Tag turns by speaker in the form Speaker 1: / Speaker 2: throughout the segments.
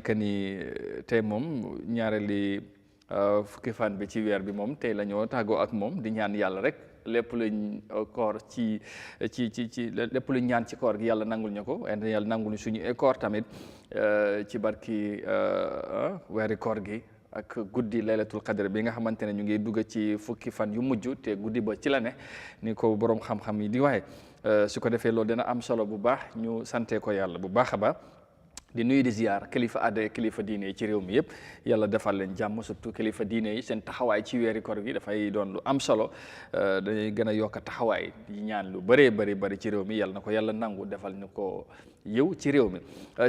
Speaker 1: que ni tey moom ñaareeli fukki fan bi ci weer bi moom tey la ñoo tàggoo ak moom di ñaan yàlla rek lépp luñ koor ci lépp luñ ñaan ci koor gi yàlla nangul ñu ko yàlla nangul ñu suñu koor tamit ci barki weeri koor gi ak guddi laylatul qadr bi nga xamante ne ñu ngi dugg ci fukki fan yu mujj te guddi ba ci la ne ni ko borom xam-xam yi di waxe su ko defee loolu dina am solo bu baax ñu sante ko yàlla bu baax a baax di nuyu di ziar kilifa aada kilifa diine yi ci réew mi yëpp yàlla defal leen jàmm surtout kilifa diine yi seen taxawaay ci weeri koor gi dafay doon lu am solo dañuy gën a yokk taxawaay di ñaan lu bëree bëri ci réew mi yàlla na ko yàlla nangu defal ñu ko yëw ci réew mi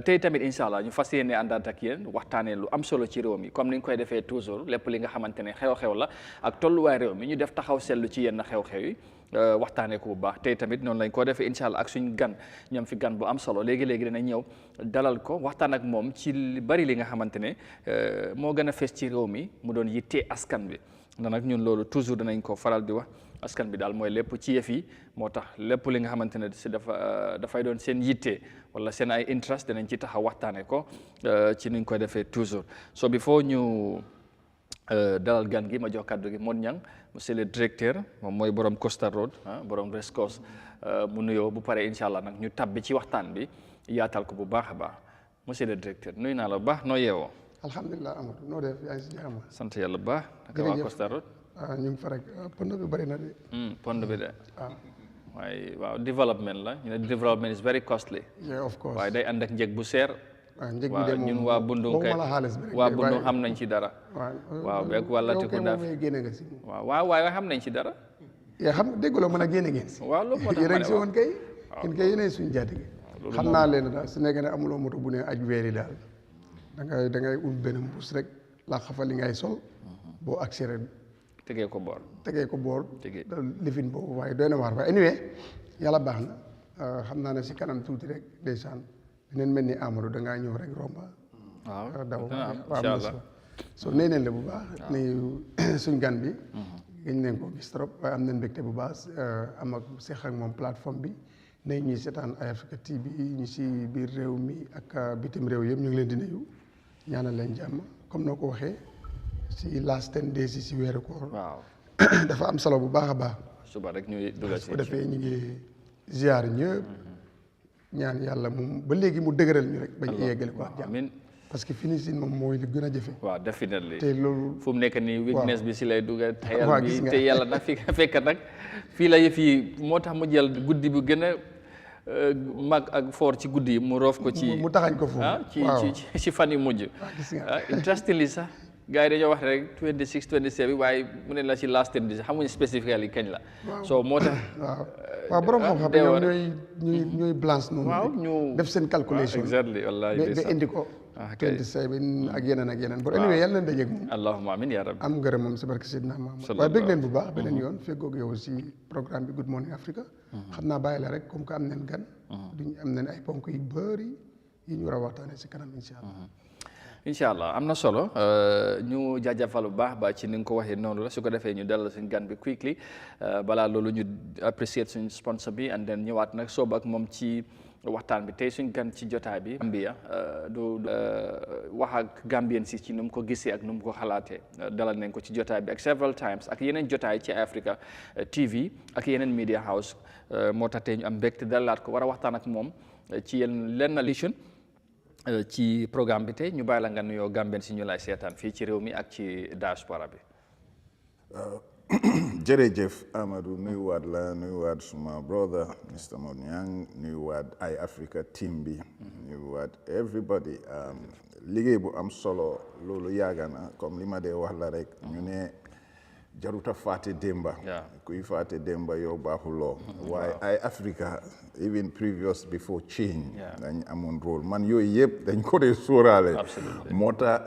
Speaker 1: tey tamit incha allah ñu fas yéene àndaat ak yéen waxtaanee lu am solo ci réew mi comme ni ñu koy defee toujours lépp li nga xamante ne xew-xew la ak tolluwaay réew mi ñu def taxaw seetlu ci yenn xew-xew yi waxtaanee ko bu baax tey tamit noonu lañ ko defee incha allah ak suñu gan ñoom fi gan bu am solo léegi-léegi dina ñëw dalal ko waxtaan ak moom ci li bari li nga xamante ne moo gën a fees ci réew mi mu doon yittee askan bi ndax nag ñun loolu toujours danañ ko faral di wax askan bi daal mooy lépp ci yëf yi moo tax lépp li nga xamante ne si dafay doon seen yitte wala seen ay interest danañ ci taxaw waxtaanee ko ci nuñ koy defee toujours so before ñu dalal gan gi ma jox kàddu gi Modou Niang monsieur le directeur moom mooy borom Costa Road borom Race Course mu nuyoo bu pare incha allah nag ñu tabbi ci waxtaan bi yaatal ko bu baax a baax monsieur le directeur nuyu naa la bu baax noo yeewoo.
Speaker 2: alhamdulilah Amadou noo def yaa ngi si jàmm.
Speaker 1: sant yàlla bu baax. naka waa Costa Road.
Speaker 2: ñu ngi fa rek pond bi bëri na de.
Speaker 1: pond bi de. waaye waaw development la ñu ne development is very costly.
Speaker 2: yeah of course
Speaker 1: waaye day ànd ak njëg bu seer.
Speaker 2: njëg bi de moom
Speaker 1: ñun waa Bundu kay waa Bundu xam nañ ci dara. waaw beeg wala te ko def waaw waaye xam nañ ci dara.
Speaker 2: yaa xam dégguloo mën a génne ngeen si.
Speaker 1: waaw loolu moo tax
Speaker 2: yéen si woon kay. yéen kay yéenay suñu jaatige. xam naa leen daal su nekkee ne amuloo moto bu ne aj weeri daal da ngay ut benn mbuus rek laa xafa li ngay sol boo agsi rek
Speaker 1: tegee ko boor
Speaker 2: lifin boobu waaye doy na waar waaye anyway yàlla baax na xam naa ne si kanam tuuti rek ndeysaan dinañ mel ni Amadou da ngaa ñëw rek romba daw waaw so nee neen la bu baax ni suñ gan bi gañ leen ko gis trop waaye am nañ mbégte bu baax am ak seex ak moom plateforme bi ne ñuy seetaan Eyeafrica TV ñu si biir réew mi ak bitim réew yëpp ñu ngi leen di nuyu ñaanal leen jàmm comme noo ko waxee si last 10 days si weeru koor dafa am solo bu baax a baax
Speaker 1: suba rek ñuy dugal
Speaker 2: su ko defee ñu ngi ziar ñëpp ñaan yàlla moom ba léegi mu dëgëral ñu rek bañ yeggale ko ak jàmm parce que finissing moom mooy li gën a jafe.
Speaker 1: waaw definitely
Speaker 2: te loolu
Speaker 1: fu mu nekk nii weakness bi si lay dugal tayal bi te yàlla nag fi fekk nag fii la yëf yi moo tax mu jël guddi bu gën a mag ak foor ci guddi yi mu roof ko ci
Speaker 2: mu taxañ ko foofu
Speaker 1: ci fan yu mujj interestingly sax gars yi dañoo wax rek 26 27 waaye mu ne la ci last 10 days xamuñu spécifiquement yi kañ la so moo tax
Speaker 2: waaw borom xam-xam ñoom ñooy blanche noonu ñu def seen calculation
Speaker 1: exactly wallahi
Speaker 2: ba indi ko 27 ak yeneen bon anyway yàlla na dajeeg moom
Speaker 1: allahumma amin ya rabbi
Speaker 2: am ngërëm moom si barke Seydina Muhammad waaye bëgg leen bu baax beneen yoon feggoog yow si programme bi Good Morning Africa xam naa bàyyi la rek comme que am nañ gan duñ am nañ ay ponk yu bëri yi ñu war a waxtaanee si kanam incha allah
Speaker 1: incha allah am na solo ñu jaajëfal bu baax ba ci ni nga ko waxee noonu la su ko defee ñu dalal suñ gan bi quickly balaa loolu ñu apprécier suñ sponsor bi and then ñëwaat nag soobu ak moom ci waxtaan bi tey suñ gan ci jotaay bi Gambia du wax ak Gambien si ci nu mu ko gisee ak nu mu ko xalaatee dalal nañ ko ci jotaay bi ak several times ak yeneen jotaay ci Eyeafrica TV ak yeneen media house moo tax tey ñu am mbégte dalalaat ko war a waxtaan ak moom ci lenn lition ci programme bi tey ñu bàyyi la nga nuyoo Gambien si ñu lay seetaan fii ci réew mi ak ci diaspora bi.
Speaker 3: jërëjëf Amadou nuyuwaat la nuyuwaat suma brother Mr. Modou Niang nuyuwaat Eyeafrica team bi nuyuwaat everybody liggéey bu am solo loolu yàgg na comme li ma dee wax la rek ñu ne jaruta faate démba kuy faate démba yow baaxuloo waaye Eyeafrica even previous before change dañ amoon rôle man yooyu yëpp dañ ko dee sóoraale moo tax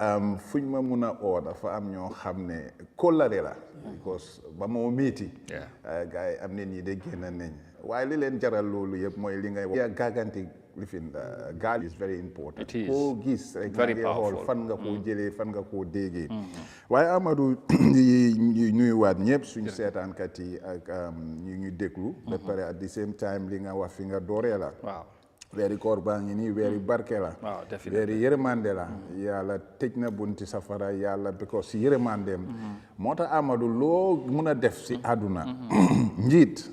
Speaker 3: fuñ ma mun a oo dafa am ñoo xam ne kóllare la because ba moo métti gars yi am ne ñi de génn nañ waaye li leen jaral loolu yëpp mooy li ngay wax gàgganti lifin gaal is very important koo gis rek nga ngi xool fan nga koo jëlee fan nga koo déggee waaye Amadou ñu nuyuwaat ñëpp suñu seetaankat yi ak ñu déglu ba pare at the same time li nga wax fi nga dooree la weeri koor baa ngi nii weeri barke la weeri yërmande la yàlla tëj na bunti safara yàlla because yërmandeem moo tax Amadou loo mun a def si àdduna njiit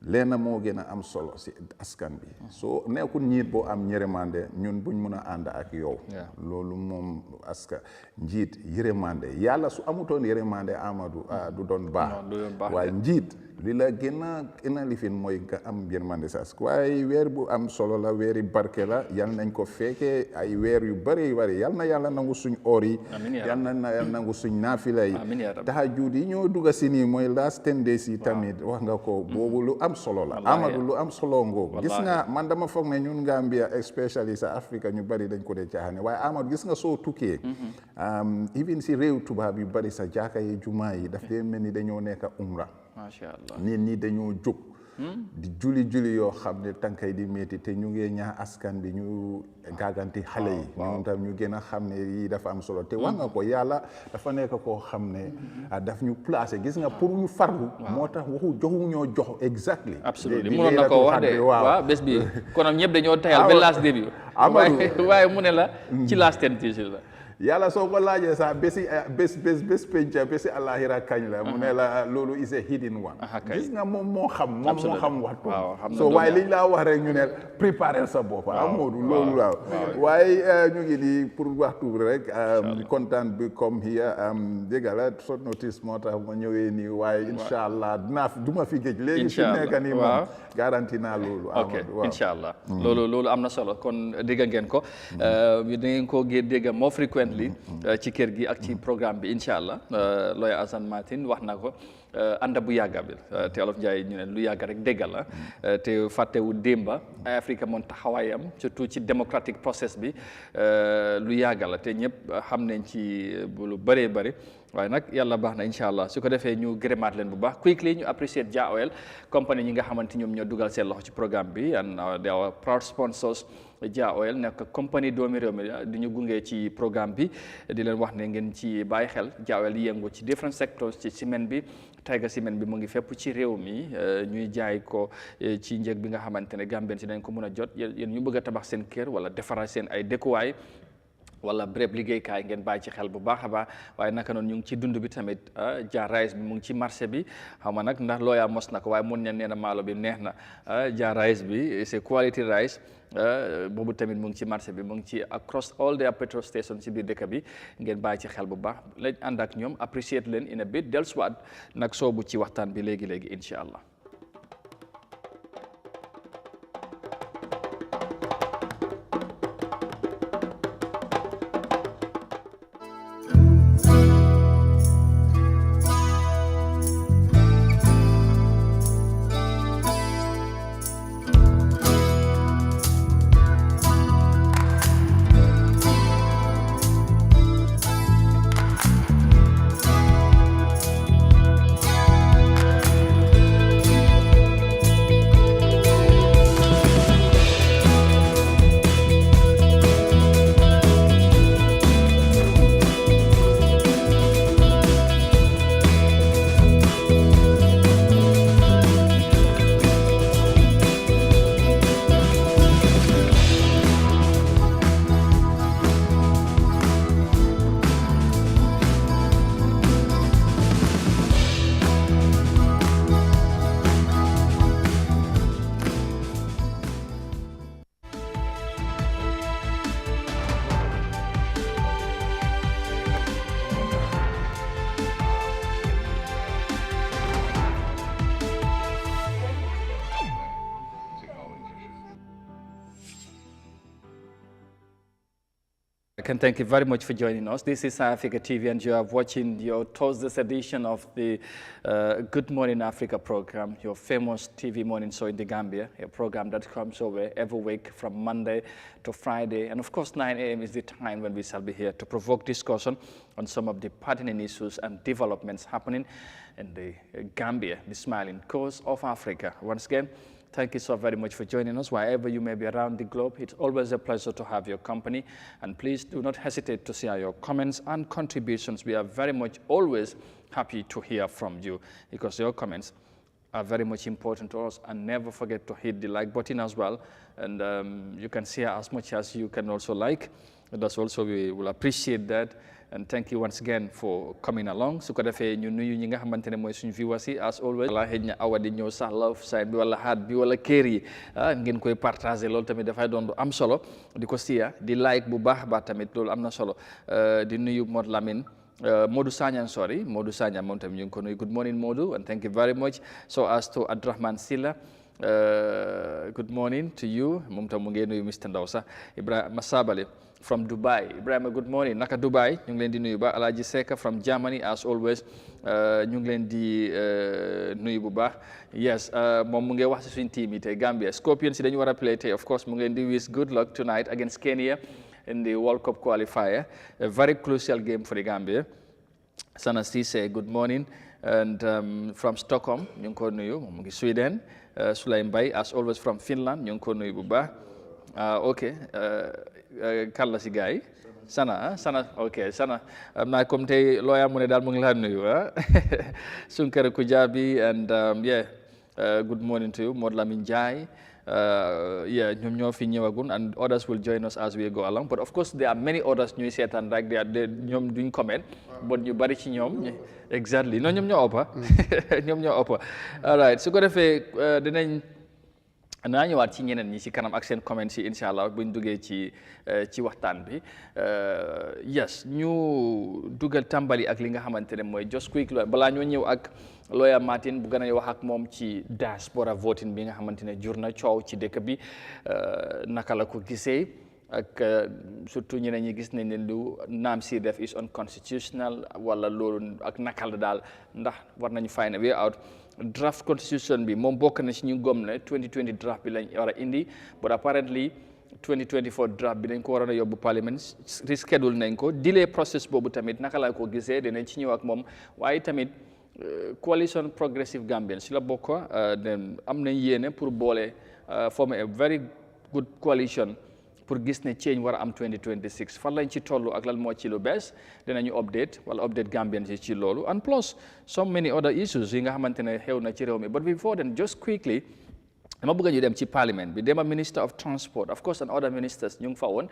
Speaker 3: leena moo gën a am solo si askan bi soo nekkul njiit boo am yërmande ñun buñ mun a ànd ak yow loolu moom askan njiit yërmande yàlla su amutoon yërmande Amadou du doon baax waaye njiit li la gën a lifin mooy nga am yërmande sas waaye weer bu am solo la weeri barke la yal nañ ko fekkee ay weer yu bëri bëri yal na yàlla nangu suñ oor yi yal na yàlla nangu suñ naafila yi tahajjud yi ñoo dugga si nii mooy last 10 days yi tamit wax nga ko boobu lu am solo la Amadou lu am solo ngoo gis nga man dama foog ne ñun Gambia especially sa Afrique ñu bëri dañ ko dee caaxaane waaye Amadou gis nga soo tukkee even si réew tubaab yu bëri sa jaaka yi jumaa yi daf dee mel ni dañoo nekk umra
Speaker 1: macha allah
Speaker 3: nit ñi dañoo jóg di julli yoo xam ne tànkay di métti te ñu ngi ñaax askan bi ñu gàgganti xale yi ñoom tam ñu gën a xam ne yii dafa am solo te wax nga ko yàlla dafa nekk koo xam ne daf ñu placé gis nga pour ñu farlu moo tax joxu ñoo jox exactly
Speaker 1: absolument mënoon na ko wax de waaw bés bi konom ñëpp dañoo tayal ba last début waaye mu ne la ci last 10 days la
Speaker 3: yàlla soo ko laajee sax bés penca bési àllaaxira kañ la mu ne la loolu is a hidden one gis nga moom moo xam waxtu so waaye liñ laa wax rek ñu ne préparer sa bopp Amadou loolu waaw waaye ñu ngi nii pour waxtu bi rek kontaan bi comme here dégg la short notice moo tax ma ñëwee nii waaye incha allah duma fi géej léegi fi nekk nii moom garanti naa loolu
Speaker 1: ok incha allah loolu am na solo kon dégg ngeen ko da ngeen ko dégg moo frequently ci kër gi ak ci programme bi incha allah lawyer Assane Martin wax na ko ànd bu yàgga bi te Olof Njaay ñu ne lu yàgga rek déggal la te fàttewu démba Eyeafrica moom taxawaayam surtout ci democratic process bi lu yàgga la te ñëpp xam nañ ci lu bëree bëri waaye nag yàlla baax na incha allah su ko defee ñu gërëmaat leen bu baax quickly ñu appreciate Jah Oil compagnie ñi nga xamante ñoom ñoo dugal seen loxo ci programme bi and they are proud sponsors Jah Oil nekk compagnie doomi réew mi di ñu gunge ci programme bi di leen wax ne ngeen ci bàyyi xel Jah Oil yëngu ci different sectors ci ciment bi Tiger ciment bi mu ngi fépp ci réew mi ñuy jaay ko ci njëg bi nga xamante ne Gambien si dañ ko mën a jot yéen ñu bëgg a tabax seen kër wala defaraat seen ay dëkkuwaay wala béréb liggéeykaay ngeen bàyyi ci xel bu baax a baax waaye naka noonu ñu ngi ci dund bi tamit Jah rice bi mu ngi ci marché bi xam nga nag ndax looyaa mos na ko waaye mun ñeen nee na maalo bi neex na Jah rice bi c'est quality rice boobu tamit mu ngi ci marché bi mu ngi ci across all the petrol station ci biir dëkk bi ngeen bàyyi ci xel bu baax lañ ànd ak ñoom appreciate leen in a bit dellusiwaat nag soobu ci waxtaan bi léegi incha allah. And thank you very much for joining us. This is Eyeafrica TV, and you are watching your Thursday's edition of the Good Morning Africa program, your famous TV morning show in the Gambia, a program that comes over every week from Monday to Friday. And of course, 9 a.m. is the time when we shall be here to provoke discussion on some of the pertinent issues and developments happening in the Gambia, the smiling coast of Africa. Once again, thank you so very much for joining us. Wherever you may be around the globe, it's always a pleasure to have your company. And please do not hesitate to share your comments and contributions. We are very much always happy to hear from you because your comments are very much important to us, and never forget to hit the like button as well, and you can share as much as you can also like. That's also, we will appreciate that, and thank you once again for coming along. Su ko defee ñu nuyu ñi nga xamante ne mooy suñu viewers yi as always. Wala xëy na awa di ñëw sax love side bi wala heart bi wala kër yi ngeen koy partager, loolu tamit dafay doon lu am solo di ko siya di like bu baax baax tamit loolu am na solo. Di nuyu Mod Lamine Modu Sanya, sorry, Modu Sanya, Mountain Yunkono. Good morning, Modu, and thank you very much. So as to Abdurrahman Silla, good morning to you, Mumta Mungenu, Mr. Ndausa, Ibrahim Masabali from Dubai. Ibrahim, good morning. Naka Dubai, Nyunglendi Nuyuba, Alaji Seka from Germany, as always, Nyunglendi Nuyuba. Yes, Momunge Wasisun team, Gambia. Scorpions, then you want to play, of course, Munglendi wish good luck tonight against Kenya in the World Cup qualifier, a very crucial game for the Gambia. Sana Sise, good morning, and from Stockholm, Nyunko Nuyu, Sweden, Sulaim Bay, as always from Finland, Nyunko Nuyu Buba. Okay, Carla Sigai, Sana, okay, Sana, na komte lawyer mune dal mungla nuyu, Sunkara Kujabi, and yeah, good morning to you, Modlamin Jai. Yeah, and others will join us as we go along. But of course, there are many others new set and like they are doing comment, but you bari ci ñom exactly. No ñom ñoo upper. Ñom ñoo upper. All right. So ko defé dinañ naa ñëwaat ci ñeneen ñi ci kanam ak seen comments yi inshallah buñ duggé ci waxtaan bi. Yes, ñu dugal tàmbali ak li nga xamantene mooy just quick balaa ñoo ñëw ak Lawyer Martin bu gën a wax ak moom ci diaspora voting bi nga xamante ne jur na coow ci dëkk bi naka la ko gisee ak surtout ñeneen ñi gis nañ ne lu naam si def is unconstitutional wala loolu ak naka la daal ndax war nañu find a way out. Draft constitution bi moom bokk na ci ñu gom ne 2020 draft bi lañ war a indi, but apparently 2024 draft bi dañ ko waroon a yóbbu parliament reschedule nañ ko. Delay process boobu tamit naka la ko gisee dinañ ci ñëw ak moom, waaye tamit coalition progressive Gambian si la bokk am nañ yéene pour boole former a very good coalition pour gis ne change war a am 2026 fan lañ ci tollu ak lan moo ci lu bees dinañu update Gambian si ci loolu, and plus so many other issues yi nga xamante ne xew na ci réew mi. But before then, just quickly, dama bëgg ñu dem ci parliament bi dema minister of transport of course and other ministers ñu ngi fa woon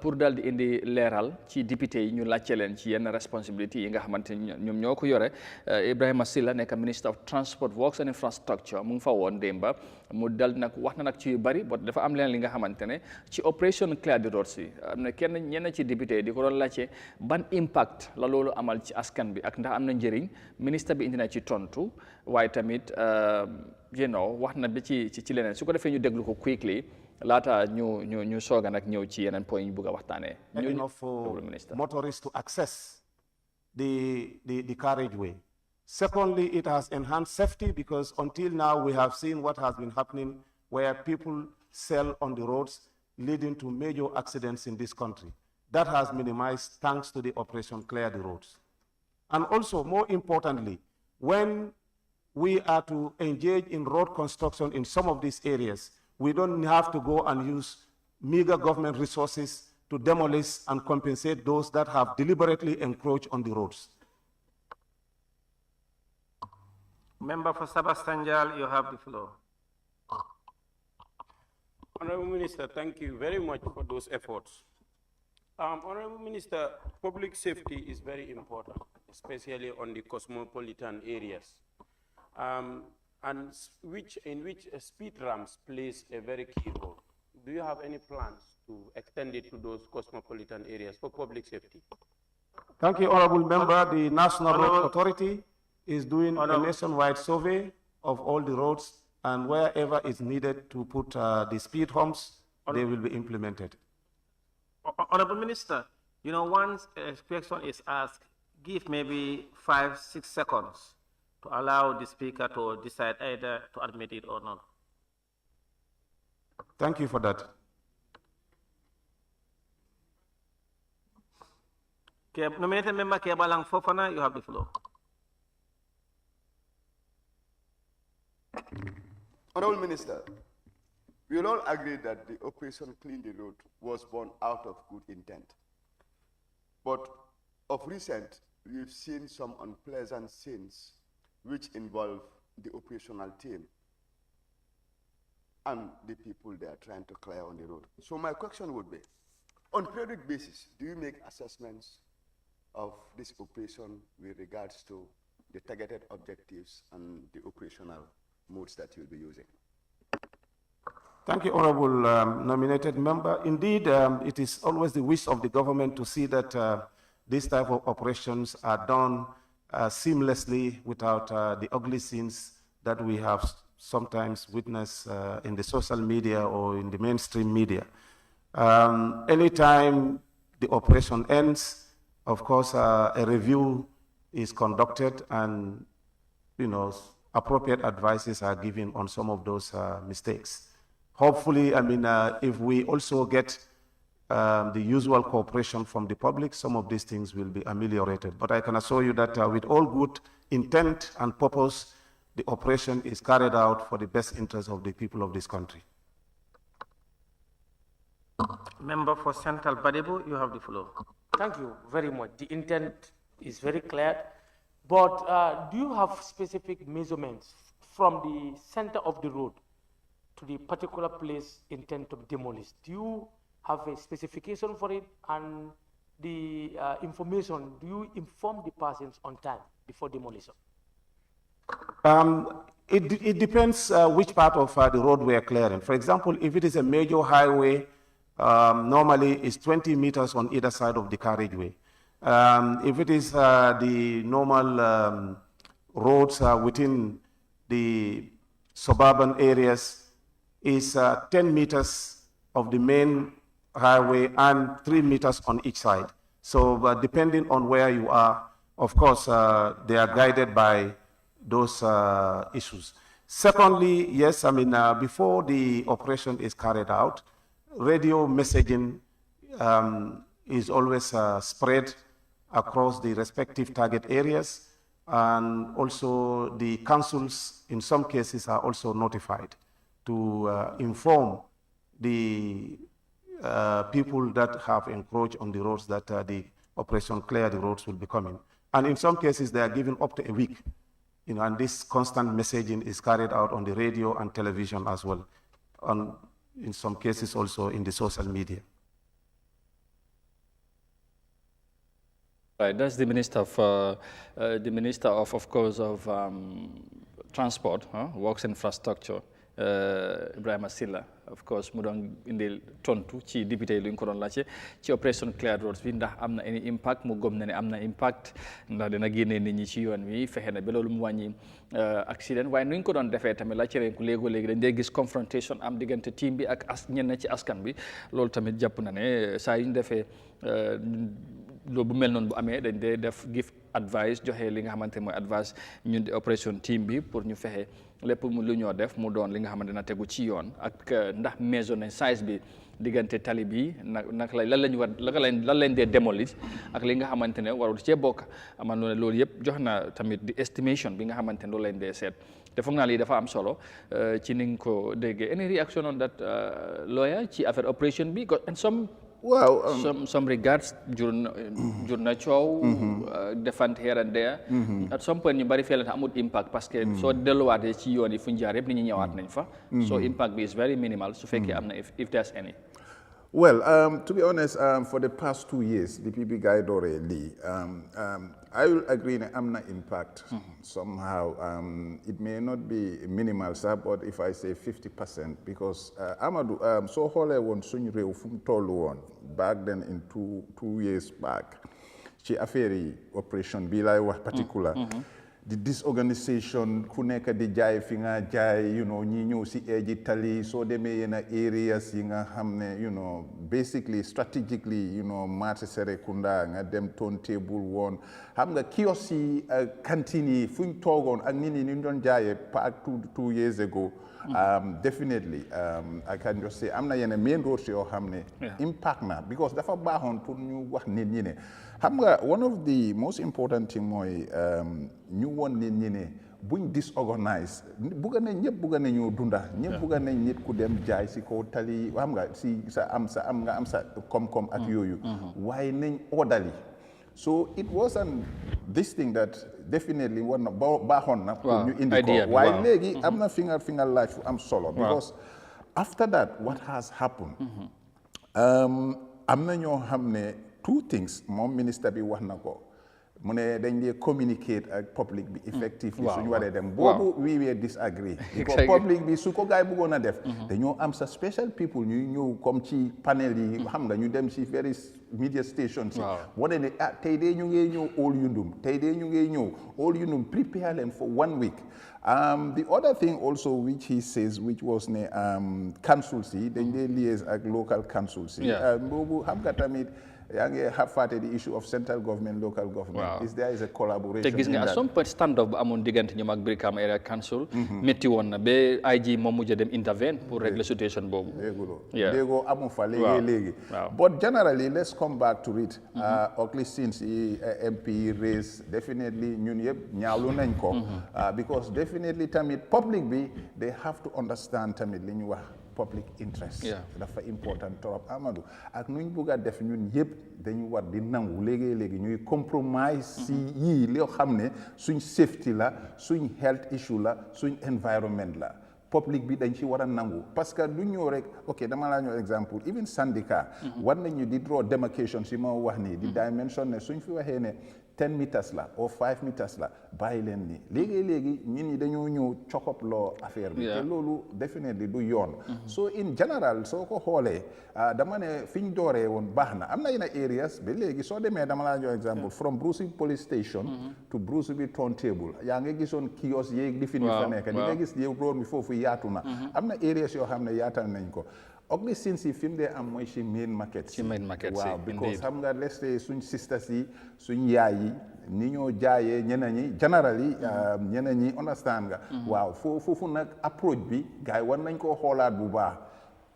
Speaker 1: pour dal di indi leeral ci député yi ñu laajte leen ci yenn responsibility yi nga xamante ñoom ñoo ko yore. Ibrahima Silla nekk minister of transport works and infrastructure mu ngi fa woon démba mu dal nag wax na nag ci yu bari but dafa am leen li nga xamante ne ci opération clear the roads yi am na ñenn ci député yi di ko doon laajte ban impact la loolu amal ci askan bi ak ndax am na njëriñ. Ministre bi indi na ci tontu waaye tamit wax na bi ci leneen su ko defee ñu déglu ko quickly laata ñu sooga nag ñëw ci yeneen point ñu bëgg a waxtaanee.
Speaker 4: Enough motorists to access the carriageway. Secondly, it has enhanced safety because until now we have seen what has been happening where people sell on the roads, leading to major accidents in this country. That has minimized thanks to the Operation Clear the Roads. And also, more importantly, when we are to engage in road construction in some of these areas, we don't have to go and use meager government resources to demolish and compensate those that have deliberately encroached on the roads.
Speaker 5: Member for Sabastanjal, you have the floor.
Speaker 6: Honorable Minister, thank you very much for those efforts. Honorable Minister, public safety is very important, especially on the cosmopolitan areas, in which speed ramps plays a very key role. Do you have any plans to extend it to those cosmopolitan areas for public safety?
Speaker 4: Thank you, Honorable Member. The National Road Authority is doing a nationwide survey of all the roads, and wherever is needed to put the speed humps, they will be implemented.
Speaker 5: Honorable Minister, once a question is asked, give maybe 5-6 seconds to allow the speaker to decide either to admit it or not.
Speaker 4: Thank you for that.
Speaker 5: Nominated member Kebalang Fofana, you have the floor.
Speaker 7: Honorable Minister, we will all agree that the Operation Clean the Road was born out of good intent. But of recent, we've seen some unpleasant scenes which involve the operational team and the people they are trying to clear on the road. So my question would be, on periodic basis, do you make assessments of this operation with regards to the targeted objectives and the operational modes that you'll be using?
Speaker 4: Thank you, Honorable nominated member. Indeed, it is always the wish of the government to see that these type of operations are done seamlessly without the ugly scenes that we have sometimes witnessed in the social media or in the mainstream media. Anytime the operation ends, of course, a review is conducted and, appropriate advices are given on some of those mistakes. Hopefully, if we also get the usual cooperation from the public, some of these things will be ameliorated. But I can assure you that with all good intent and purpose, the operation is carried out for the best interest of the people of this country.
Speaker 5: Member for Central Badebo, you have the floor.
Speaker 8: Thank you very much. The intent is very clear. But do you have specific measurements from the center of the road to the particular place intended to be demolished? Do you have a specification for it? And the information, do you inform the persons on time before demolition?
Speaker 4: It depends which part of the road we are clearing. For example, if it is a major highway, normally it's 20 meters on either side of the carriageway. If it is the normal roads within the suburban areas, is 10 meters of the main highway and 3 meters on each side. So depending on where you are, of course, they are guided by those issues. Secondly, yes, before the operation is carried out, radio messaging is always spread across the respective target areas, and also the councils in some cases are also notified to inform the people that have encroached on the roads that the operation clear the roads will be coming. And in some cases they are given up to a week, and this constant messaging is carried out on the radio and television as well, and in some cases also in the social media.
Speaker 1: Right, that's the Minister of course, of Transport, Works Infrastructure, Ibrahima Silla, of course, mu doon indil tontu ci député lu ñu ko doon laajte ci opération Clear Roads bi ndax am na any impact mu gëm na ne am na impact ndax dina génnee nit ñi ci yoon wi fexe na ba loolu mu wàññi accident waaye nu ñu ko doon defee tamit laajte nañ ko léegi dañ dee gis confrontation am diggante team bi ak ñenn ci askan bi loolu tamit jàpp na ne saa yu ñu defee loolu bu mel noonu bu amee dañ dee def give advice joxe li nga xamante mooy advice ñun di opération team bi pour ñu fexe lépp mu lu ñoo def mu doon li nga xamante na tegu ci yoon ak ndax maison nañ size bi diggante tali bi nag lan lañ dee démolir ak li nga xamante ne warul cee bokk aman ne loolu yëpp jox na tamit di estimation bi nga xamante ne loolu lañ dee seet te foog naa lii dafa am solo ci ni nga ko déggee. Any reaction on that lawyer ci affaire operation bi and some regards jur na coow defante here and there at some point ñu bari feelante amul impact parce que soo delluwaatee ci yoon yi fu ñu jaar yëpp nit ñi ñëwaat nañ fa so impact bi is very minimal su fekkee am na if there's any.
Speaker 3: Well, to be honest, for the past 2 years, the PB Guide Lee, I will agree that I'm not impact somehow. It may not be minimal, sir, but if I say 50%, because Amadou, so Hole won Sunre from Tolu back then in two years back, she Ferry operation, be like particular. The disorganization, kuneka di jai finga jai, ñi ñëw si edge tali, so demee yena areas yi nga xamne, basically strategically, marché Serekunda nga dem turntable woon, xam nga kiosks yi cantine yi fuñ toogoon ak nit ñi ñu doon jaayee back 2 years ago. Definitely, I can just say, I'm not in a main road yoo xamne impact na because dafa baaxoon pour ñu wax nit ñi ne xam nga one of the most important thing mooy ñu woon nit ñi ne buñ disorganize bugga nañ ñëpp bugga nañu dunda ñëpp bugga nañ nit ku dem jaay si kaw tali xam nga si sa am sa koom-koom ak yooyu waaye nañ orderly. So it wasn't this thing that definitely war na baaxoon na pour ñu indi
Speaker 1: idea
Speaker 3: ko
Speaker 1: bi,
Speaker 3: waaye léegi am na fi nga laaj fu am solo because after that what has happened am na ñoo xam ne two things moom ministre bi wax na ko mu ne dañ dee communicate ak public bi effectively suñu waree dem boobu we were disagree because public bi su ko gaay bëggoon a def dañoo am sa special people ñuy ñëw comme ci panel yi xam nga ñu dem ci various media stations yi wane ne tey dee ñu ngey ñëw All Yundum tey dee ñu ngey ñëw All Yundum prepare leen for 1 week. The other thing also which he says which was ne councils yi dañ dee liaise ak local councils yi boobu xam nga tamit yaa ngi fàtte the issue of central government local government is there is a collaboration
Speaker 1: te gis nga at some point stand off bu amoon diggante ñoom ak Brikama Area Council métti woon na ba IG moom mujj dem intervene pour régler situation boobu
Speaker 3: déggoo amu fa léegi but generally let's come back to it Oakley since MP raise definitely ñun yëpp ñaawlu nañ ko because definitely tamit public bi they have to understand tamit li ñu wax public interest dafa important trop Amadou ak nuñ bëgg a def ñun yëpp dañu war di nangu léegi ñuy compromise si yii loo xam ne suñ safety la suñ health issue la suñ environment la public bi dañ ci war a nangu parce que du ñëw rek ok dama laa ñëw exemple even syndicat war nañu di draw demarcation si ma wax nii di dimension ne suñ fi waxee ne 10 meters la or 5 meters la bàyyi leen ni léegi ñun ñi dañoo ñëw cokop loo affaire bi te loolu definitely du yoon so in general soo ko xoolee dama ne fi ñu dooree woon baax na am na yenn areas ba léegi soo demee dama laa jox exemple from Bruce police station to Bruce bi turntable yaa nga gisoon kiosque yeeg di fi ni fa nekk di nga gis yow road bi foofu yaatu na am na areas yoo xam ne yaatal nañ ko Oakley since fi mu dee am mooy ci main market waaw because xam nga let's say suñ sisters yi suñ yaay yi ni ñoo jaayee ñeneen ñi generally ñeneen ñi understand nga waaw foofu nag approach bi gars yi war nañ koo xoolaat bu baax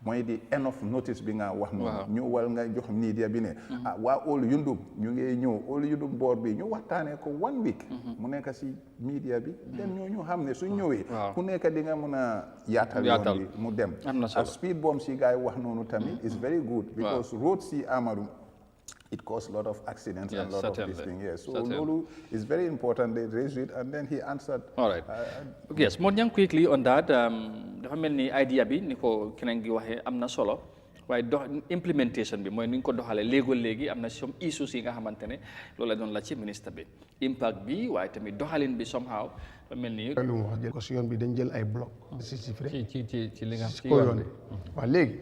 Speaker 3: mooy di enough notice bi nga wax noonu ñëwal nga jox media bi ne waa All Yundum ñu ngi ñëw All Yundum board bi ñu waxtaanee ko 1 week mu nekk si media bi dem ñu xam ne suñ ñëwee ku nekk di nga mën a yaatal yoon bi mu dem speed bomb si gars yi wax noonu tamit is very good because road si Amadou it caused a lot of accidents and a lot of these things. So Lulu is very important. They raised it and then he answered.
Speaker 1: All right. Yes, more young quickly on that. Dafa mel ni idea bi ni ko keneen gi waxee am na solo waaye implementation bi mooy ni ñu ko doxalee léegi am na some issues yi nga xamante ne loolu la doon la ci ministre bi impact bi waaye tamit doxalin bi somehow dafa mel ni.
Speaker 2: lu mu wax jël ko si yoon bi dañ jël ay bloc. ci li nga
Speaker 1: ci yoon bi
Speaker 2: waaw léegi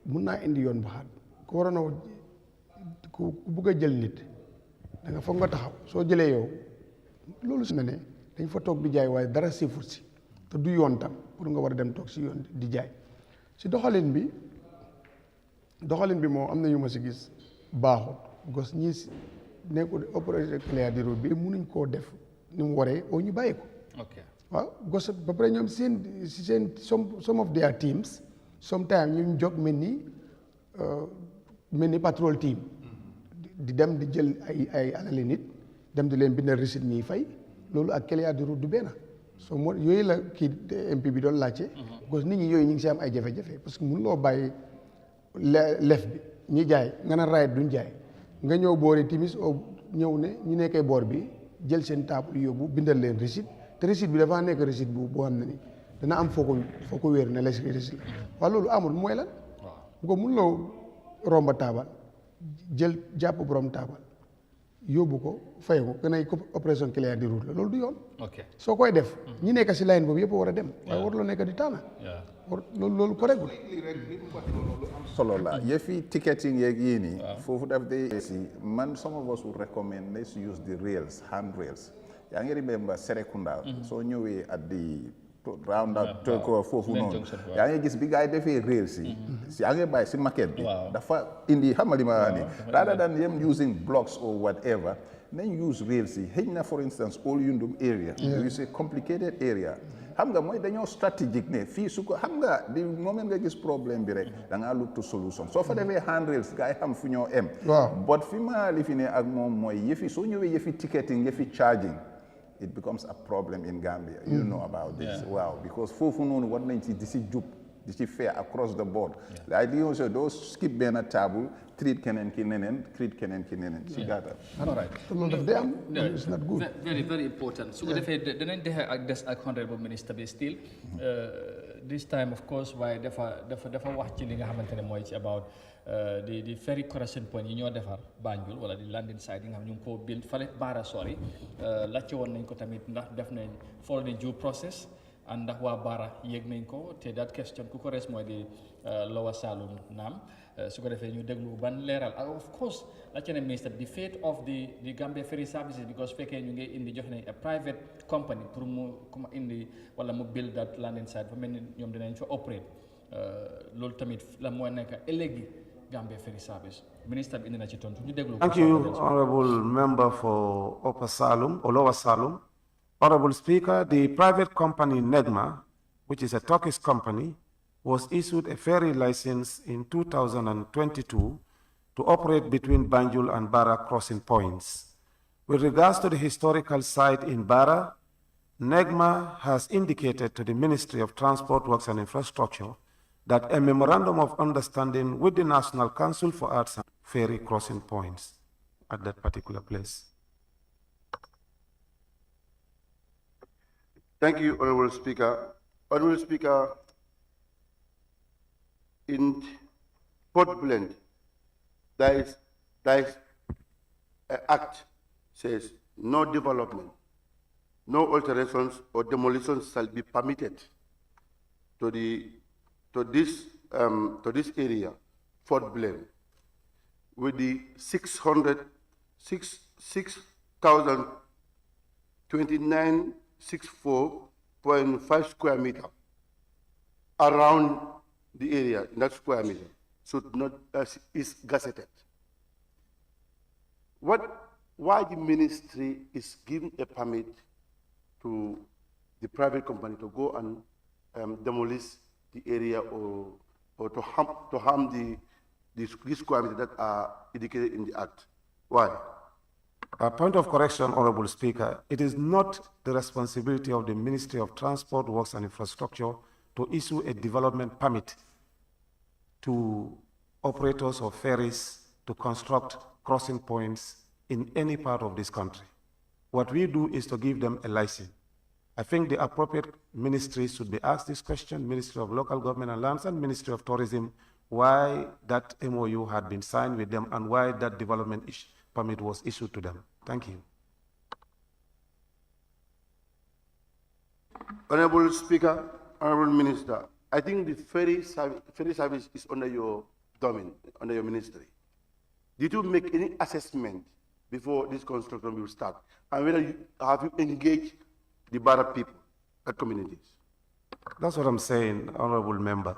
Speaker 2: mun naa indi yoon bu xaat ko waroon a ku bugg a jël nit da nga foog nga taxaw soo jëlee yow loolu si na ne dañ fa toog di jaay waaye dara sifut si te du yoon tam pour nga war a dem toog si yoon di jaay si doxalin bi moo am na yu ma si gis baaxul gos ñi nekkul opération clair di route bi mënuñ koo def ni mu waree oo ñu bàyyi ko waaw gos ba pare ñoom seen some of their teams sometimes ñu jóg mel ni patrol team di dem di jël ay alali nit dem di leen bindal receipt ñuy fay loolu ak cléa de route du benn so moo yooyu la kii MP bi doon laajte parce que nit ñi yooyu ñu ngi si am ay jafe-jafe parce que mun loo bàyyi lef bi ñi jaay nga na right duñ jaay nga ñëw boori timis o ñëw ne ñu nekkee boor bi jël seen table yóbbu bindal leen receipt te receipt bi dafa nekk receipt boo xam ne ni dana am foo ko wéeru ne la si receipt waaw loolu amul mooy lan bu ko mun loo romba taabal jël jàpp borom taabal yóbbu ko fay ko gën ay opération cléa di route la loolu du yoon soo koy def ñi nekk si line boobu yëpp war a dem waaye waruloo nekk di taana loolu correct
Speaker 3: solo la yëfi ticketing yeeg yii nii foofu daf day si man some of us would recommend let's use the rails handrails yaa ngi remember Serekunda soo ñëwee at the round up ko foofu noonu yaa ngi gis bi gars yi defee rails yi yaa ngi bàyyi si maquette bi dafa indi xamali ma ni rather than them using blocks or whatever nañ use rails yi xëy na for instance All Yundum area is a complicated area xam nga mooy dañoo stratégique ne fii su ko xam nga di moment nga gis problème bi rek da ngaa look to solution soo fa defee handrails gars yi xam fu ñoo em but fi ma li fi ne ak moom mooy yëfi soo ñëwee yëfi ticketing yëfi charging it becomes a problem in Gambia. You know about this. Wow. Because foofu noonu war nañ ci di si jub di ci fair across the board. The idea is doo skip benn table treat keneen ki neneen treat keneen ki neneen si gàttal.
Speaker 1: all right.
Speaker 2: It's not good.
Speaker 1: Very, very important. So defee danañ dexe ak des ak honorable minister bi still this time of course waaye dafa wax ci li nga xamante ne mooy ci about di ferry crossing point yi ñoo defar Banjul wala di landing site yi nga xam ñu ngi ko build fale Barra sori laajte woon nañ ko tamit ndax def nañ follow the due process and ndax waa Barra yéeg nañ ko te that question ku ko res mooy di Lower Saloum naam su ko defee ñu déglu ban leeral ak of course laajte ne minister the fate of the Gambia ferry services because fekkee ñu ngi indi jox nañ a private company pour mu indi wala mu build that landing site fa mel ni ñoom dinañ fa operate loolu tamit la mooy nekk ëllëgi Gambia ferry service minister bi indi na ci tontu ñu déglu.
Speaker 4: Thank you, honorable member for Upper Salum or Lower Salum. Honorable Speaker, the private company Negma, which is a Turkish company, was issued a ferry license in 2022 to operate between Banjul and Barra crossing points. With regards to the historical site in Barra, Negma has indicated to the Ministry of Transport, Works and Infrastructure that a memorandum of understanding with the National Council for Arts and ferry crossing points at that particular place.
Speaker 7: Thank you, Honorable Speaker. Honorable Speaker, in Port Blend, there is an act says no development, no alterations or demolitions shall be permitted to this area, Fort Blend, with the 6,029.64.5 square meter around the area, in that square meter, should not is gazetted. Why the ministry is giving a permit to the private company to go and demolish the area or to harm the square meter that are indicated in the act? Why?
Speaker 4: A point of correction, Honorable Speaker. It is not the responsibility of the Ministry of Transport, Works and Infrastructure to issue a development permit to operators of ferries to construct crossing points in any part of this country. What we do is to give them a license. I think the appropriate ministries should be asked this question, Ministry of Local Government and Lands and Ministry of Tourism, why that MOU had been signed with them and why that development permit was issued to them. Thank you.
Speaker 7: Honorable Speaker, Honorable Minister, I think the ferry service is under your domain, under your ministry. Did you make any assessment before this construction will start? And whether have you engaged the Barra people, the communities?
Speaker 4: That's what I'm saying, Honorable Member.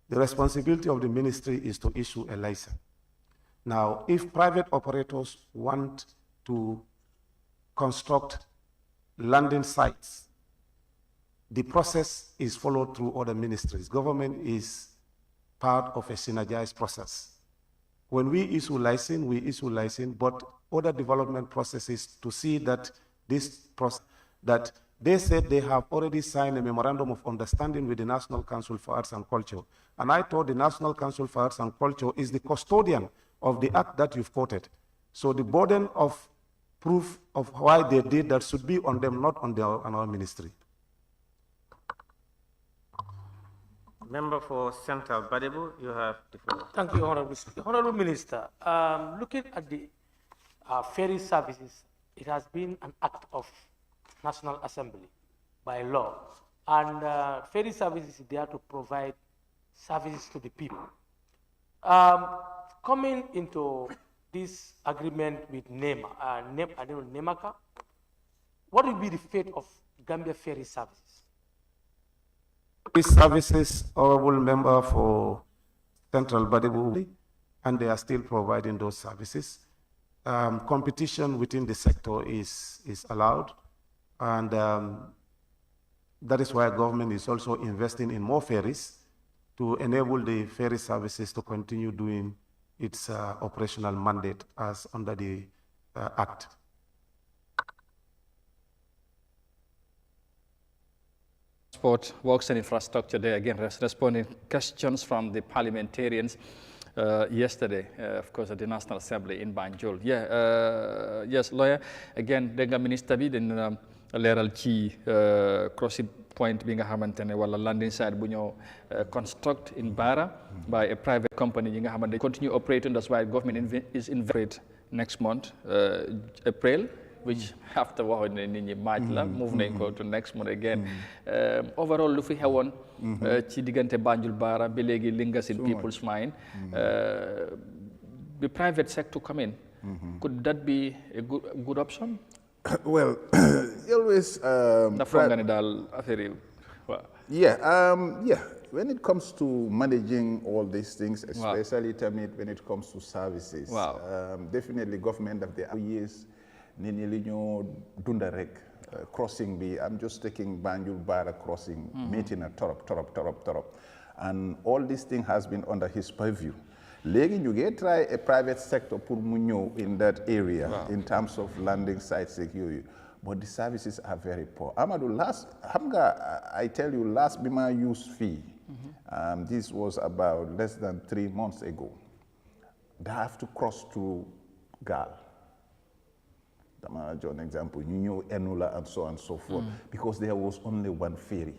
Speaker 4: The responsibility of the ministry is to issue a license. Now, if private operators want to construct landing sites, the process is followed through other ministries. Government is part of a synergized process. When we issue license, but other development processes to see that this process, that they said they have already signed a memorandum of understanding with the National Council for Arts and Culture. And I thought the National Council for Arts and Culture is the custodian of the act that you've quoted. So the burden of proof of why they did that should be on them, not on our ministry.
Speaker 5: Member for Central Badebo, you have the floor.
Speaker 8: Thank you, Honorable Speaker. Honorable Minister, looking at the ferry services, it has been an act of National Assembly by law. And ferry services is there to provide services to the people. Coming into this agreement with Nemaka, what will be the fate of Gambia ferry services?
Speaker 4: These services, Honorable Member for Central Badebo, and they are still providing those services. Competition within the sector is allowed, and that is why government is also investing in more ferries to enable the ferry services to continue doing its operational mandate as under the Act.
Speaker 1: Transport, Works and Infrastructure, there again responding questions from the parliamentarians. yesterday, of course, at the National Assembly in Banjul. Yeah, yes, lawyer, again, dégg nga ministre bi dina leeral ci crossing point bi nga xamante ne wala landing site bu ñoo construct in Barra by a private company yi nga xamante ne continue operating. That's why government is invested next month, April, which after waxoon ne nit ñi March la move nañ ko to next month again. Overall lu fi xewoon ci diggante Banjul Barra ba léegi lingers in people's mind. The private sector come in. Could that be a good option?
Speaker 3: Well, always. Yeah. When it comes to managing all these things, especially when it comes to services, definitely government of the years, crossing be. I'm just taking Banjul Barra crossing, meeting a torop, and all this thing has been under his purview. Legi you get try a private sector pour mu ñëw in that area in terms of landing site security, but the services are very poor. Amadou, I tell you, last Bima use fee, this was about less than 3 months ago. They have to cross to Gal. An example, Enula and so on and so forth, because there was only one ferry.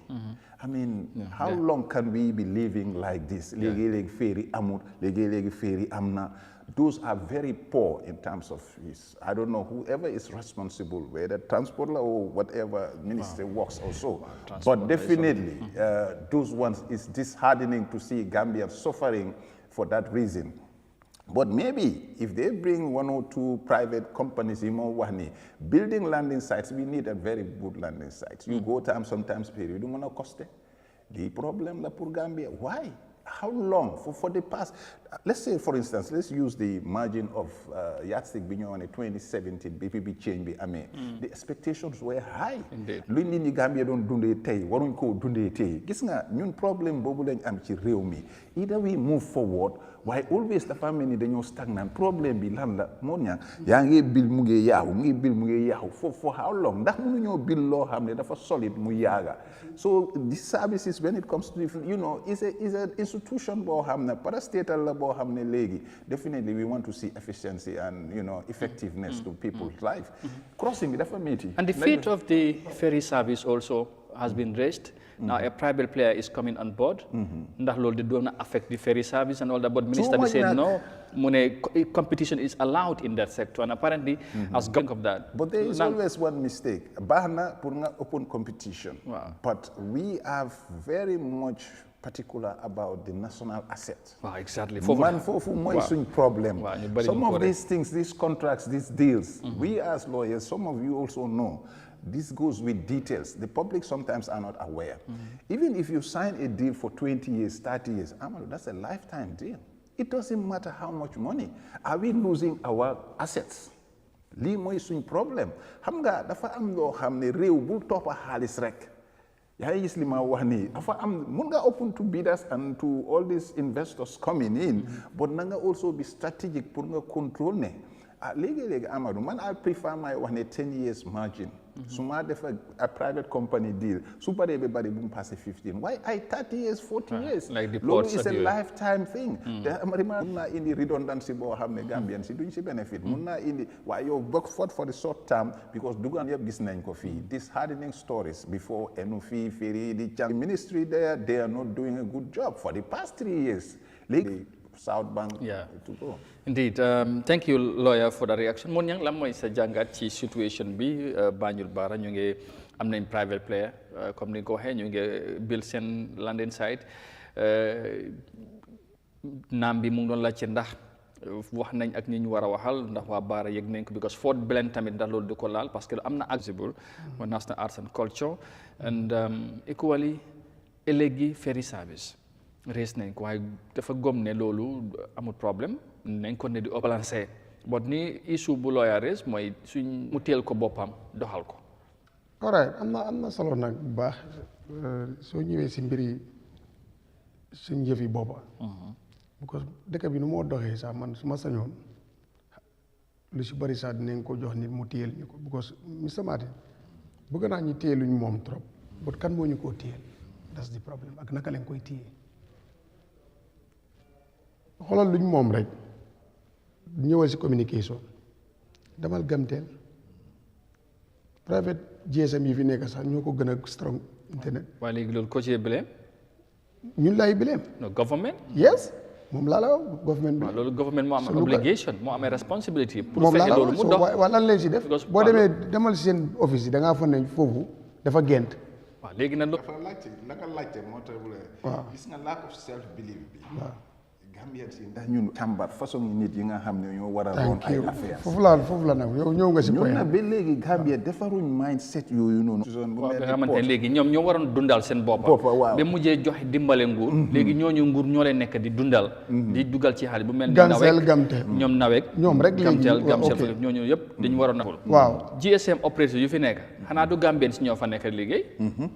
Speaker 3: I mean, how long can we be living like this? Legi ferry amut, legi ferry amna. Those are very poor in terms of this. I don't know whoever is responsible, whether transport or whatever ministry works also. But definitely, those ones is disheartening to see Gambia suffering for that reason. But maybe if they bring 1 or 2 private companies in Mawani, building landing sites, we need a very good landing sites. You go sometimes period, you don't want to cost it. The problem la pour Gambia, why? How long? For the past, let's say for instance, let's use the margin of yardstick in 2017, BPP change, the expectations were high.
Speaker 1: Indeed.
Speaker 3: Lu Gambia don't do the tay, waruñ ko dundé tay. Gis nga ñun problème bobu lañ am ci réew mi. Either we move forward, why always the family dañoo stagnant. Problème bi lan la mo ñaan ya ngi bil mu ngi yaaw, for how long? Ndax mënu ñoo bil lo xamné dafa solid mu yaaga. So these services, when it comes to is an institution bo xamné parastatal la bo xamné légui. Definitely we want to see efficiency and effectiveness to people's life. Crossing dafa metti.
Speaker 1: And the fate of the ferry service also has been raised. Now a private player is coming on board. Ndax loolu di doon affect the ferry service and all that, but minister said no. Competition is allowed in that sector, and apparently as government of that.
Speaker 3: But there is always one mistake. Bahna pour nga open competition. But we are very much particular about the national asset.
Speaker 1: Exactly.
Speaker 3: Man fofu moy suñ problem. Some of these things, these contracts, these deals, we as lawyers, some of you also know, this goes with details. The public sometimes are not aware. Even if you sign a deal for 20 years, 30 years, that's a lifetime deal. It doesn't matter how much money. Are we losing our assets? Li moy suñ problem. Xam nga dafa am lo xamne rew bu topa xaliss rek. Ya gis li ma wax ni dafa am mun nga open to bidders and to all these investors coming in, but na nga also be strategic pour nga control ne. Legi Amadou, man I prefer my 10 years margin. Suma defa a private company deal. Super everybody boom pass 15. Why 30 years, 40 years?
Speaker 1: Like the
Speaker 3: Lolo
Speaker 1: ports
Speaker 3: is a lifetime thing. Munna in the redundancy bo xamne Gambian si duñ ci benefit. Munna in the why you work for the short term because dugan yeb gis nañ ko fi. These hardening stories before Enufi, Ferry, the ministry there, they are not doing a good job for the past 3 years. South Bank to go.
Speaker 1: Indeed. Thank you, lawyer, for the reaction. Mon yang lam moy sa jangat ci situation bi Banjul Barra ñu ngi am nañ private player comme ni ko waxee ñu ngi build seen landing site. Naam bi mu ngi doon laajte ndax wax nañ ak ñi ñu war a waxal ndax waa Barra yëg nañ ko because Fort Blend tamit ndax loolu di ko laal parce que am na accessible national arts and culture and equally ëllëgi ferry service. Raise nañ ko waaye dafa gom ne loolu amul problème nañ ko ne di balancer but ni issue bu lawyer raise mooy suñ mu teel ko boppam doxal ko.
Speaker 2: alright am na solo nag bu baax soo ñëwee si mbiri suñ yëfi boppa because dëkk bi nu moo doxee sax man su ma sañoon lu si bëri sax dinañ ko jox nit mu téyel ñu ko because Mr Martin bëgg naa ñu téyeluñ moom trop but kan moo ñu koo téyel that's the problem ak naka lañ koy téye xoolal luñ moom rek ñëwal si communication demal Gamtel private GSM yi fi nekk sax ñoo ko gën a strong internet.
Speaker 1: waaye léegi loolu ko ci bileem.
Speaker 2: ñun lay bileem.
Speaker 1: no government.
Speaker 2: yes moom laa la wax government bi.
Speaker 1: waaw loolu government moo am obligation moo amee responsibility. pour
Speaker 2: moom laa
Speaker 1: fexe
Speaker 2: la
Speaker 1: loolu mu dox
Speaker 2: waaw lan lañ si def. boo demee demal si seen office yi da ngaa foog ne foofu dafa gént.
Speaker 1: waaw léegi nag.
Speaker 3: dafa laajte la nga laajte moo tax bu
Speaker 2: waaw
Speaker 3: gis nga lack of self belief bi. waaw Gambien si ndax ñun càmbar façon nit yi nga xam ne ñoo war a roon ay affaires.
Speaker 2: foofu la nag yow ñëw nga si point.
Speaker 3: ñun nag ba léegi Gambia defaruñ mindset yooyu noonu.
Speaker 1: waaw nga xamante ne léegi ñoom ñoo waroon dundal seen boppa
Speaker 3: waaw
Speaker 1: ba mujjee joxe dimbale nguur. léegi ñooñu nguur ñoo leen nekk di dundal. di dugal ci xaalis bu mel ni.
Speaker 2: Gansel Gamtel
Speaker 1: ñoom nawek
Speaker 2: ñoom rek léegi
Speaker 1: Gamtel ñooñu yëpp dañu waroon a.
Speaker 2: waaw
Speaker 1: GSM opération yu fi nekk xanaa du Gambien si ñoo fa nekk liggéey.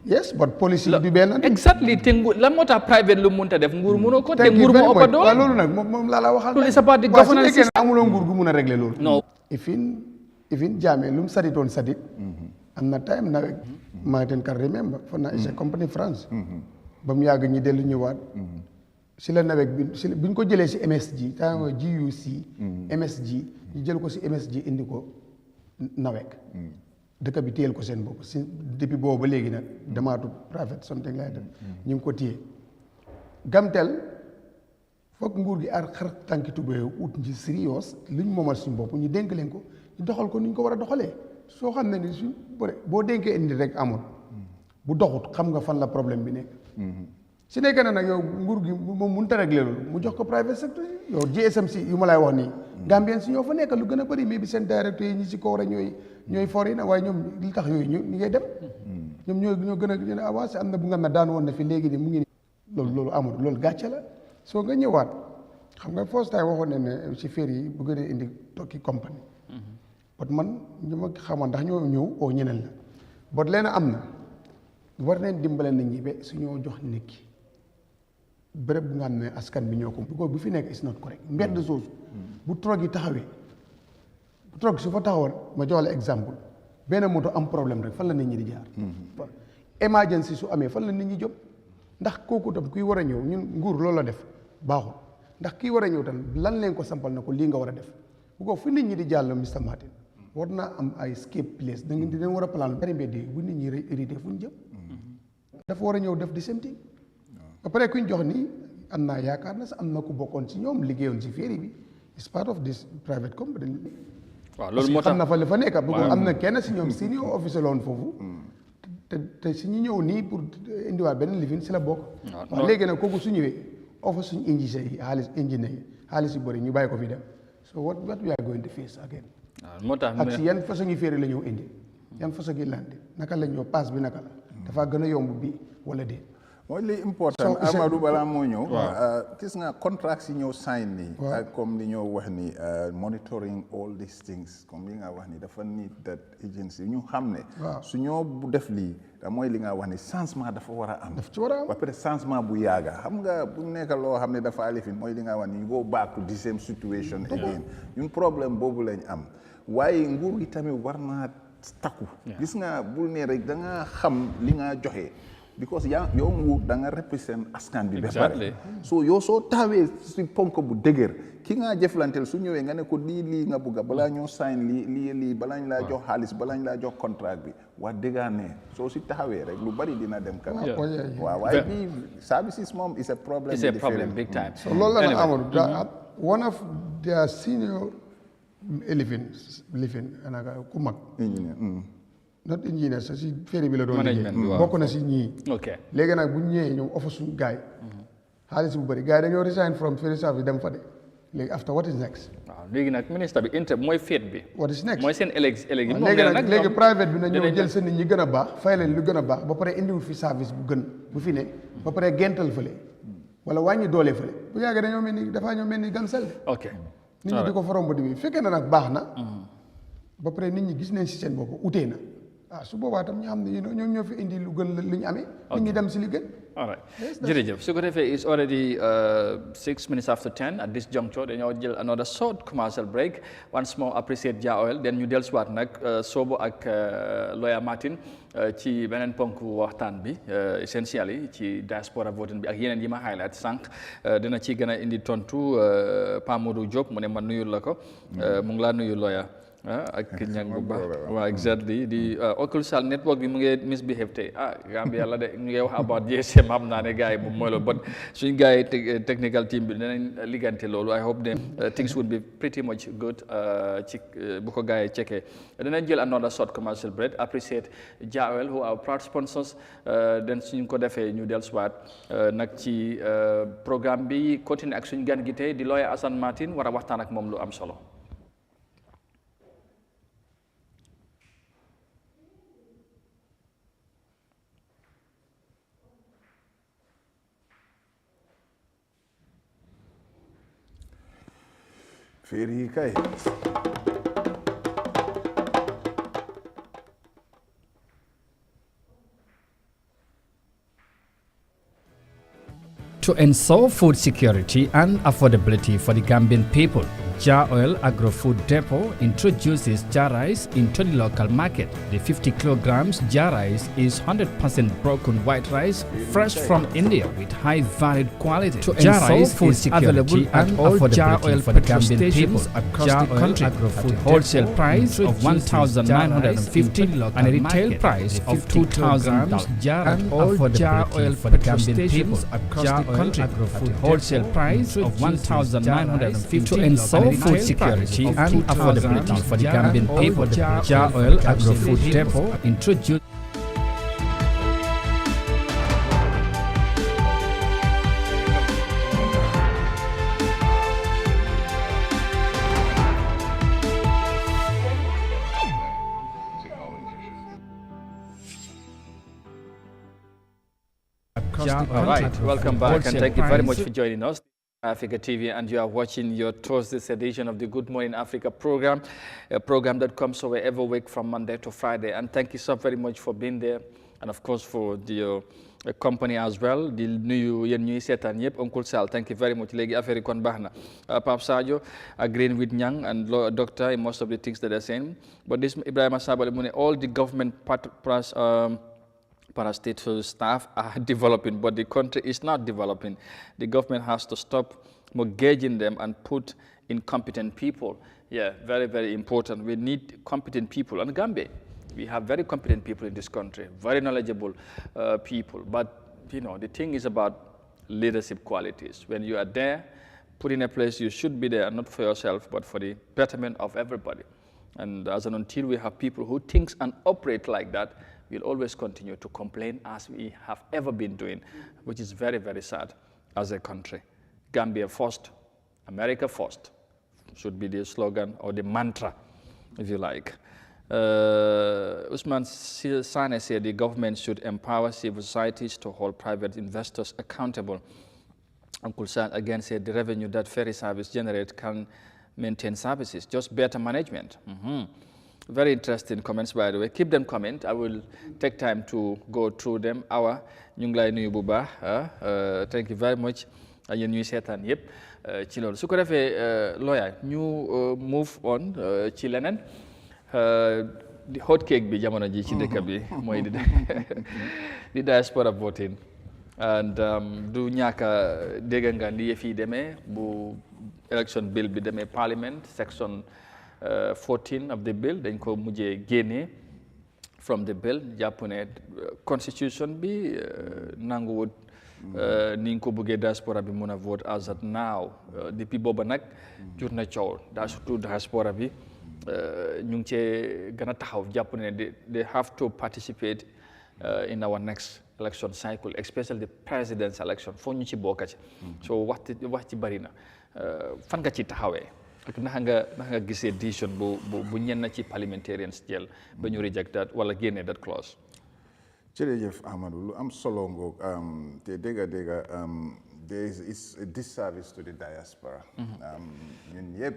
Speaker 2: yes but policy bi benn.
Speaker 1: exactly te nguur lan moo tax private lu mënta def nguur mënoo ko te nguur moo ëpp doole.
Speaker 2: waaw loolu nag moom laa la waxal.
Speaker 1: loolu c'est pas di governance system
Speaker 2: amuloo nguur gu mun a régler loolu.
Speaker 1: non
Speaker 2: ifin Jammeh lu mu saditoon sadit am na time nawet maa ten kan remember for na is a company France ba mu yàgg ñi dellu ñëwaat si la nawet bi si bi ñu ko jëlee si MSG temps GUC MSG ñu jël ko si MSG indi ko nawet dëkk bi téyel ko seen bopp si depuis boobu ba léegi nag demaatu private something like that ñu ngi ko téye Gamtel foog nguur gi ar xar tànki tubéy ut ñi sérieux luñ moomal suñu bopp ñu dénk leen ko ñu doxal ko ni ñu ko war a doxalee soo xam ne ni suñ boo dénkee indi rek amul bu doxut xam nga fan la problème bi nekk si nekkee na nag yow nguur gi moom mënut a régler loolu mu jox ko private sector yi yow GSM si yu ma lay wax nii Gambien si ñoo fa nekk lu gën a bëri mais bi seen directeur yi ñi si kaw rek ñooy for yi na waaye ñoom li tax yooyu ñu ngay dem ñoom ñoo gën a avancé am na bu nga xam ne daan woon na fi léegi ni mu ngi ni loolu amul loolu gàcce la soo nga ñëwaat xam nga first time waxoon ne ne si Ferry yi bu gën a indi tokki compagnie bot man ñu ma xamoon ndax ñoo ñëw oo ñeneen la bot leen am na war nañ dimbale nit ñi ba su ñoo jox nit ki bërëb bu nga xam ne askan bi ñoo ko bu fi nekk is not correct mbedd soosu bu trog yi taxawee bu trog su fa taxawoon ma jox la exemple benn moto am problème rek fan la nit ñi di jaar emergency su amee fan la nit ñi jóg ndax kooku tam kuy war a ñëw ñun nguur loolu la def baaxul ndax kii war a ñëw tam lan leen ko sampal na ko lii nga war a def bu ko fu nit ñi di jàll Mr Martin war naa am ay escape place da ngeen di leen war a plan bari mbedd bu nit ñi hérité fu ñu jëm dafa war a ñëw def di same thing après kuñ jox nii am naa yaakaar na sax am na ku bokkoon ci ñoom liggéeyoon ci Ferry bi is part of this private company.
Speaker 1: waaw loolu moo tax
Speaker 2: xam na fa la fa nekk bu ko am na kenn si ñoom senior officer la woon foofu te si ñu ñëw nii pour indiwaat beneen lifin si la bokk. waaw léegi nag kooku su ñëwee offre suñu ingénieur yi xaalis yu bëri ñu bàyyi ko fi dem so what we are going to face again.
Speaker 1: waaw moo tax
Speaker 2: ak si yan façon yi Ferry la ñëw indi yan façon yi lande naka la ñëw pass bi naka la dafa gën a yomb bi wala déet.
Speaker 3: mooy li important Amadou balaa moo ñëw gis nga contracts yi ñëw sign nii ak comme li ñoo wax ni monitoring all these things comme li nga wax ni dafa need that agency ñu xam ne su ñoo bu def lii mooy li nga wax ni changement dafa war a am
Speaker 2: daf ci war a am
Speaker 3: ba pare changement bu yàgga xam nga bu nekk loo xam ne dafa alifin mooy li nga wax ni you go back to the same situation again ñun problème boobu lañ am waaye nguur gi tamit war naa takku gis nga bul ne rek da nga xam li nga joxe because yow nguur da nga represent askan bi ba pare so yow soo taawee si ponk bu dëgër ki nga jëflanteel su ñëwee nga ne ko lii nga bugga balaa ñoo sign lii balaa ñu laa jox xaalis balaa ñu laa jox contract bi wax dëggaa ne soo si taxawee rek lu bari dina dem kanam waaw waaye bii services moom is a problem
Speaker 1: big time
Speaker 2: so loolu la na Amadou one of their senior lifin anaka ku mag not engineer sa si Ferry bi la doon liggéey bokk na si ñii léegi nag bu ñu ñëwee ñoom offer suñu gaay xaalis bu bëri gars yi dañoo resign from Ferry service dem fa de léegi after what is next
Speaker 1: waaw léegi nag ministre bi inter mooy féet bi
Speaker 2: what is next
Speaker 1: mooy seen élèves
Speaker 2: léegi private bi na ñëw jël seen nit ñi gën a baax fay leen lu gën a baax ba pare indiwul fi service bu gën bu fi ne ba pare gental fële wala wàññi doole fële bu yàggee dañoo mel ni dafaa ñoo mel ni Gansel de nit ñi di ko forom ba di bi fekkee na nag baax na ba pare nit ñi gis nañ si seen bopp utee na su boobaa tam ñu xam ne ñoom ñoo fi indi lu gën lu ñu amee nit ñi dem si li gën
Speaker 1: All right. Jërëjëf su ko defee it's already 6 minutes after 10 at this juncture dañoo jël another short commercial break once more appreciate Jah Oil then ñu dellusiwaat nag soobu ak lawyer Martin ci beneen ponk waxtaan bi essentially ci diaspora voting bi ak yeneen yi ma highlight sànq dina ci gën a indi tontu Pa Modou Diop mu ne ma nuyul la ko mu ngi laa nuyu lawyer ak ñang bu baax waaw exactly di Uncle Sal network bi mu ngi misbehave tey Gambia la de ñu ngi wax about GSM xam naa ne gars yi moom mooy loolu but suñu gars yi technical team bi dinañ liggante loolu I hope that things would be pretty much good ci bu ko gars yi checkee dinañ jël another short commercial break appreciate Jah Oil who are proud sponsors then suñu ko defee ñu dellusiwaat nag ci programme bi continuer ak suñu gan gi tey di lawyer Assane Martin war a waxtaan ak moom lu am solo.
Speaker 3: Ferry kay.
Speaker 9: To ensure food security and affordability for the Gambian people, Jah Oil Agro-Food Depot introduces Jah rice into the local market. The 50 kilograms Jah rice is 100% broken white rice, fresh from India with high varied quality. To ensure food security and all Jah Oil for the Gambian people across the country at a wholesale price of 1,950 and a retail price of 2,000 Jah and all Jah Oil for the Gambian people across the country at a wholesale price of 1,950 to ensure food security and affordability for the Gambian people. Jah Oil Agro-Food Depot introduced.
Speaker 1: All right, welcome back and thank you very much for joining us. Eyeafrica TV, and you are watching your Thursday's edition of the Good Morning Africa program, a program that comes over every week from Monday to Friday. And thank you so very much for being there, and of course for the company as well. The new setan yep, Uncle Sal, thank you very much. Legi affaire kon baxna. Pap Sadio agreeing with Nyang and Doctor in most of the things that they're saying. But this Ibrahim Sabali Mune, all the government parastatal staff are developing, but the country is not developing. The government has to stop mortgaging them and put in competent people. Yeah, very, very important. We need competent people. And Gambia, we have very competent people in this country, very knowledgeable people. But, you know, the thing is about leadership qualities. When you are there, put in a place, you should be there, not for yourself, but for the betterment of everybody. And until we have people who think and operate like that, we'll always continue to complain as we have ever been doing, which is very, very sad as a country. Gambia first, America first should be the slogan or the mantra, if you like. Usman Sane said the government should empower civil societies to hold private investors accountable. Uncle San again said the revenue that ferry service generates can maintain services, just better management. Very interesting comments, by the way. Keep them comment. I will take time to go through them. Ñu ngi lay nuyu bu baax. Thank you very much. Yéen ñuy seetaan yëpp ci loolu. Su ko defee lawyer ñu move on ci leneen. Di hot cake bi jamono ji ci dëkk bi mooy di diaspora voting. And du ñàkk dégg nga ni yëf yi demee bu election bill bi demee parliament section 14 of the bill dañ ko mujjee génne from the bill jàpp ne constitution bi nanguwut ni nga ko bëggee diaspora bi mun a vote as at now depuis booba nag jur na coow daa surtout diaspora bi ñu ngi cee gën a taxaw jàpp ne they have to participate in our next election cycle, especially the presidential election foo ñu ci bokk ci so wax ci bari na fan nga ci taxawee ak naka nga gisee décision bu ñenn ci parliamentarians jël ba ñu reject that wala génne that clause.
Speaker 3: Jërëjëf Amadou lu am solo ngoog te dégga there is a disservice to the diaspora. ñun yëpp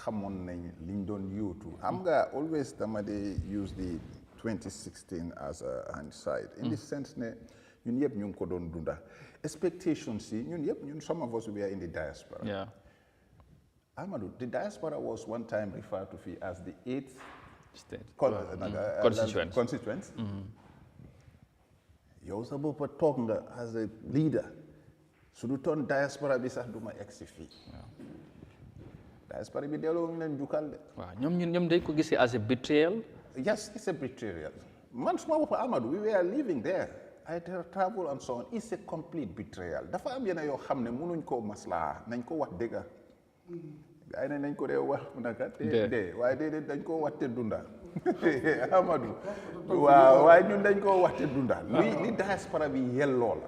Speaker 3: xamoon nañ liñ doon yóotu xam nga always dama de use the 2016 as a hindsight in the sense ne ñun yëpp ñu ngi ko doon dunda expectations yi ñun yëpp ñun some of us were in the diaspora.
Speaker 1: Yeah.
Speaker 3: Amadou, the diaspora was one time referred to as the 8th
Speaker 1: state
Speaker 3: constituents. Yow sa bopp toog nga as a leader su du toon diaspora bi sax duma egsi fii. Diaspora bi delloo ñu leen jukkal de.
Speaker 1: waaw ñoom dañ ko gisee as a betrayal.
Speaker 3: Yes, it's a betrayal. Man suma bopp Amadou, we were living there. I travel and so on. It's a complete betrayal. Dafa am yenn yoo xam ne mënuñ koo maslaa nañ ko wax dëgga. Ay ne nañ ko dee wax naka dee waaye déedéet dañ koo wax te dunda. Amadou waaw waaye ñun dañ koo wax te dunda. li diaspora bi yelloo la.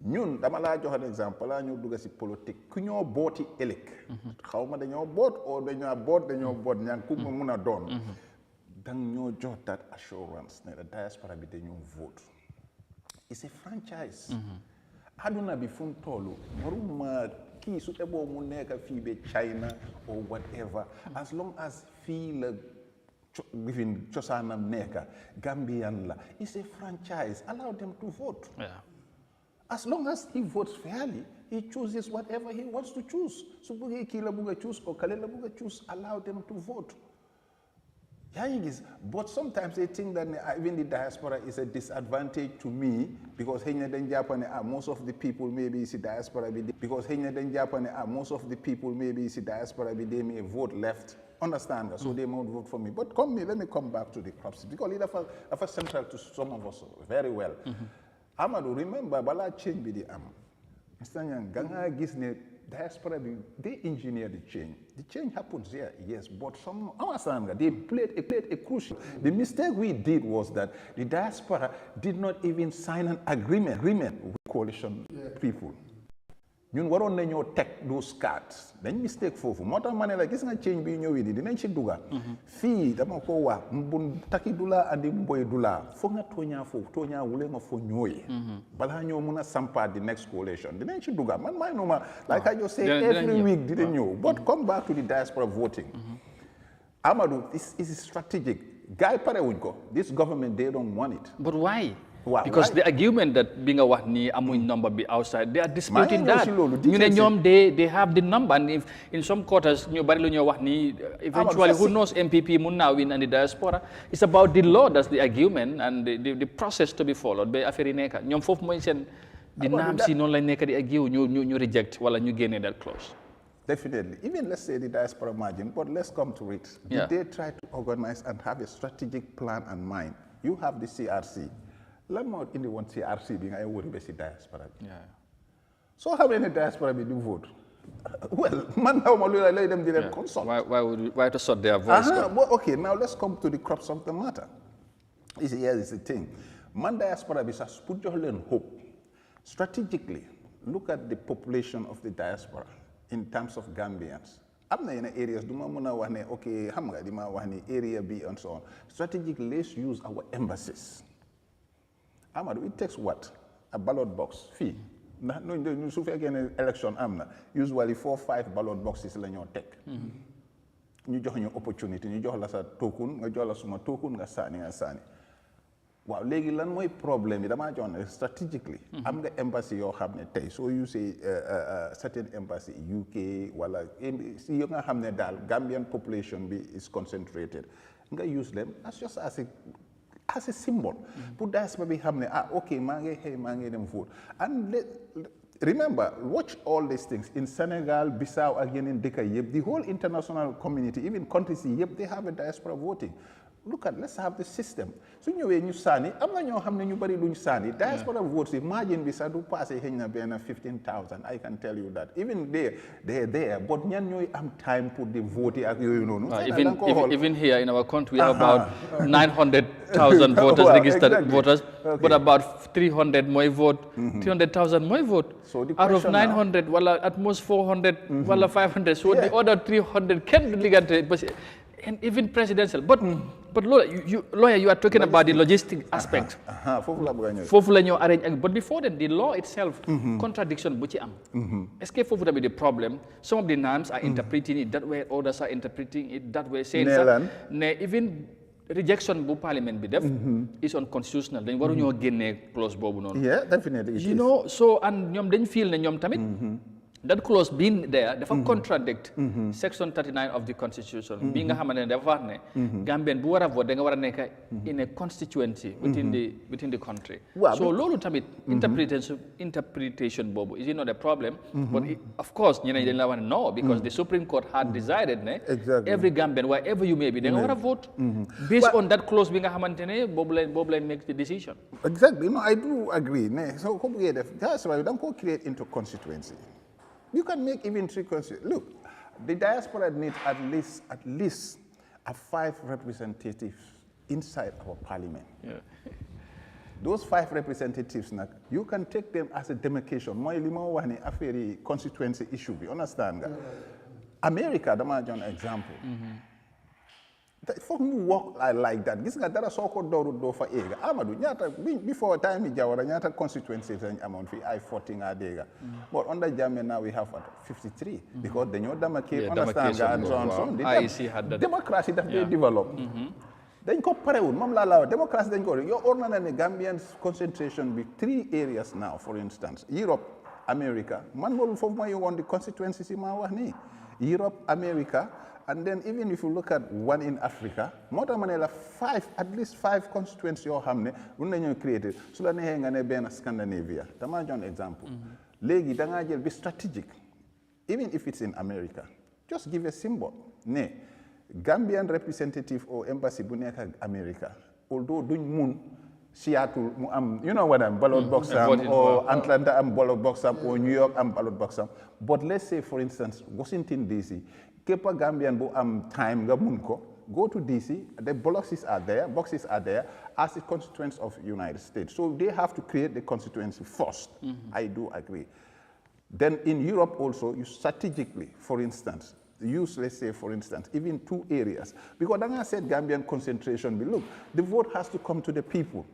Speaker 3: ñun dama laa jox un exemple laa ñu dugg si politique ku ñoo booti ëllëg. xaw ma dañoo boot o dañoo boot ñaan ku ma mun a doon. dang ñoo jox that assurance ne la diaspora bi dañoo vote. It's a franchise. Aduna bi fu mu toll waruma kii su eboo mu nekk fii ba China or whatever as long as fii la giving cosaanam nekk Gambian la. It's a franchise. Allow them to vote.
Speaker 1: Yeah.
Speaker 3: As long as he votes fairly, he chooses whatever he wants to choose. So buggee kii la bugg a choose or kale la bugg a choose, allow them to vote. But sometimes they think that even the diaspora is a disadvantage to me because most of the people maybe is the diaspora because most of the people maybe is the diaspora they may vote left. Understand that? So they won't vote for me. But let me come back to the crops because it's a central to some of us very well. Amadou, remember, bala change be the Mr. Nyang, ganga gisne diaspora, they engineer the change. The change happens here, yes, but they played a crucial. The mistake we did was that the diaspora did not even sign an agreement with coalition people. ñun waroon nañoo teg those cards dañ mistake foofu moo tax ma ne la gis nga change bi ñëwee di dinañ ci duga fii dama ko wax mbun taki dula andi mboy dula fo nga tooñaa foofu tooñaa wule nga fo ñooy balaa ñoo mun a sampa the next coalition dinañ ci duga man maay noma like I just say every week dina ñëw but come back to the diaspora voting Amadou is strategic guy pare wuñ ko this government they don't want it
Speaker 1: but why? Because the argument that being a what ni amuñ number be outside, they are disputing that. They have the number, and if in some quarters ñu bari lu ñu wax ni eventually who knows MPP mun na win and the diaspora. It's about the law, that's the argument and the process to be followed. Ba affaire yi nekk ñoom foofu mooy seen di naam si noonu lañ nekk di argue ñu reject wala ñu génne that clause.
Speaker 3: Definitely. Even let's say the diaspora margin, but let's come to it. Did they try to organize and have a strategic plan in mind? You have the CRC. Let me in the one CRC being I would be diaspora. Yeah. So how many diaspora do vote? Well, man, how much let them didn't consult.
Speaker 1: Why to sort their voice?
Speaker 3: Well, okay, now let's come to the crux of the matter. Here is the thing. Man diaspora is put your hope. Strategically, look at the population of the diaspora in terms of Gambians. I'm not in areas, okay, area B and so on. Strategically, let's use our embassies. Amadou, it takes what? A ballot box fee. No, election usually 4 or 5 ballot boxes la ñoo tek. ñu jox ñu opportunity ñu jox la sa token nga jox la suma token nga sani. Waaw léegi lan mooy problème yi dama jox ne strategically am nga embassy yoo xam ne tey soo usee certain embassy UK wala si yoo nga xam ne daal Gambian population bi is concentrated nga use them as just as a symbol. Put diaspora bi xam ne okay maa ngi dem vote and remember watch all these things in Senegal, Bissau ak yeneen dëkk yëpp the whole international community even countries yëpp they have a diaspora voting. Look at, let's have the system. So ñëwee ñu sànni am na ñoo xam ne ñu bari luñ sànni diaspora votes yi margin bi sax du passé xëy na benn 15,000 I can tell you that even they're there but ñan ñooy am time pour di vote yi ak yooyu noonu.
Speaker 1: Even here in our country we have about 900,000 voters registered voters but about 300 mooy vote 300,000 mooy vote out of 900 wala at most 400 wala 500 so the other 300 kenn du liggante and even presidential. But lawyer, you are talking about the logistic aspect. Fofu la ñoo arrange. But before that, the law itself, contradiction bu ci am. Escape fofu tamit the problem. Some of the NAMs are interpreting it that way, others are interpreting it that way. Saying that, even rejection bu parliament bi def is unconstitutional dañ waru ñoo génnee clause boobu noonu.
Speaker 3: Yeah, definitely.
Speaker 1: You know, so and ñoom dañ feel ne ñoom tamit that clause being there dafa contradict section 39 of the constitution bi nga xamante ne dafa wax ne Gambien bu war a vote da nga war a nekk in a constituency within the country. So loolu tamit interpretation boobu is not a problem, but of course ñeneen dañ la wax ne no, because the Supreme Court had decided ne every Gambian wherever you may be da nga war a vote based on that clause bi nga xamante ne boobu lañ make the decision.
Speaker 3: Exactly. No, I do agree. So ko bëggee def that's why da nga ko create into constituency. You can make even 3 constituencies. Look, the diaspora needs at least 5 representatives inside our parliament. Yeah. Those 5 representatives, you can take them as a demarcation. Moi limo wani affaire constituency issue. You understand? America, dama join example. For me work like that. This guy that so called do for ega. Amadu nyata before time jawara nyata constituencies and amount fi I-14 adega. But under Jammeh now we have 53 because the new democracy understand and so on.
Speaker 1: IEC had that.
Speaker 3: Democracy that they developed. Then ko parewul mom la law democracy then go. Your ordinary Gambians concentration with 3 areas now, for instance. Europe, America. Man will for my you want the constituencies in ma ni. Europe, America. And then even if you look at one in Africa, more than 5, at least 5 constituencies you have created. So let me be Scandinavia. That's an example. Legi danga be strategic. Even if it's in America, just give a symbol. Ne, Gambian representative or embassy buneka America. Although doing moon, Seattle, you know what I'm ballot box or Atlanta I'm ballot box or New York I'm ballot box. But let's say, for instance, Washington DC. Kepa Gambian bo time gamunko, go to DC, the boxes are there as a constituents of United States. So they have to create the constituency first. I do agree. Then in Europe also, you strategically, for instance, use, let's say, for instance, even 2 areas. Because then I said Gambian concentration, but look, the vote has to come to the people.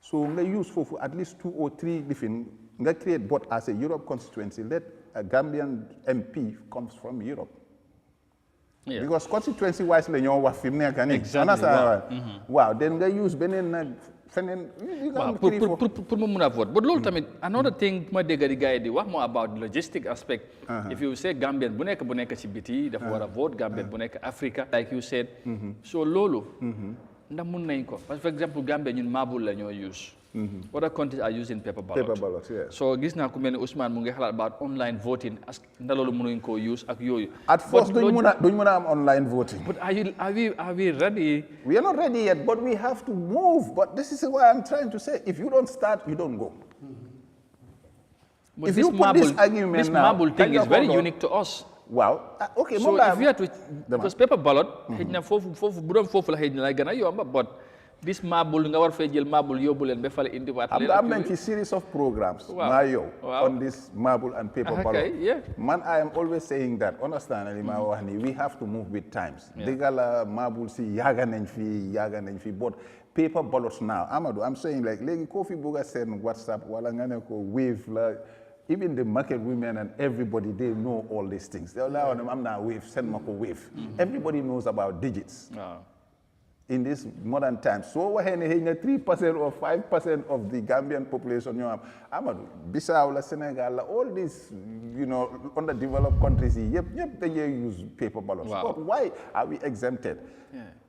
Speaker 3: So they use for at least 2 or 3 different, they create both as a Europe constituency. Let a Gambian MP comes from Europe. Yeah. Because constituency-wise, they know what film exactly. Wow. Then they use Benin. Pour vote. But another thing, my guy, what more about the logistic aspect? If you say Gambian, buneka CBT, the vote, Gambian, buneka Africa, like you said. So Lolo, for example, Gambian in Mabul and use. Other countries are using paper ballots. Paper ballots, yes.
Speaker 1: So, gis na ku melni Ousmane mu ngi xalat about online voting as ndalolu mënuñ ko use ak yoyu.
Speaker 3: At first duñ mëna am online voting.
Speaker 1: But are we ready?
Speaker 3: We are not ready yet, but we have to move. But this is what I'm trying to say. If you don't start, you don't go.
Speaker 1: But if you put this argument this now, marble thing is very unique to us.
Speaker 3: Wow. Okay,
Speaker 1: so if you have to, because paper ballot, xejna fofu bu doon fofu la xejna lay gëna yomba, but this marble, nga war fay jël marble yobul len be fale indi wat len.
Speaker 3: I'm making a series of programs on this marble and paper ballot.
Speaker 1: Yeah.
Speaker 3: Man, I am always saying that. Understand, we have to move with times. Degala marble si yaga nañ fi, but paper ballots now. Amadou, I'm saying like legi Kofi Buga send WhatsApp wala nga ne ko wave la. Even the market women and everybody, they know all these things. They allow them, I'm not wave, send Mako wave. Everybody knows about digits. In this modern times. So we're 3% or 5% of the Gambian population, Amadou, Bissau, Senegal, all these, underdeveloped countries, they use paper ballots. But why are we exempted?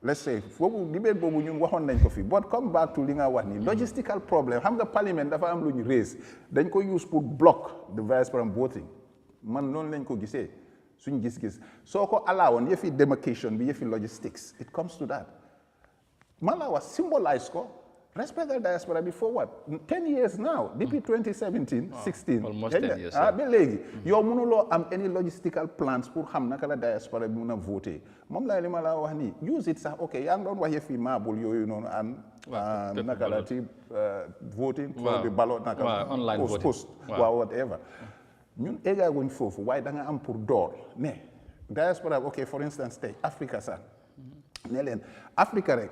Speaker 3: Let's say, but come back to Lingawani, logistical problem. How the parliament dafa am luñu raise, dañ ko use pour block the vice president voting. Man non lañ ko gisé, suñ gis-gis. So ko allow on yefi demarcation, yefi logistics. It comes to that. Malawa symbolized respect the diaspora before what? 10 years now. DP 2017, 16.
Speaker 1: Almost 10 years.
Speaker 3: Your monologue am any logistical plans for ham nakala diaspora muna vote. Mom la mala wahni use it okay. Yang don't wa yefi mabul and nakala voting for the ballot nakala
Speaker 1: online voting.
Speaker 3: Post whatever. Ñun ega going for why danga am pour door ne diaspora okay for instance take Africa sa ne len Africa rek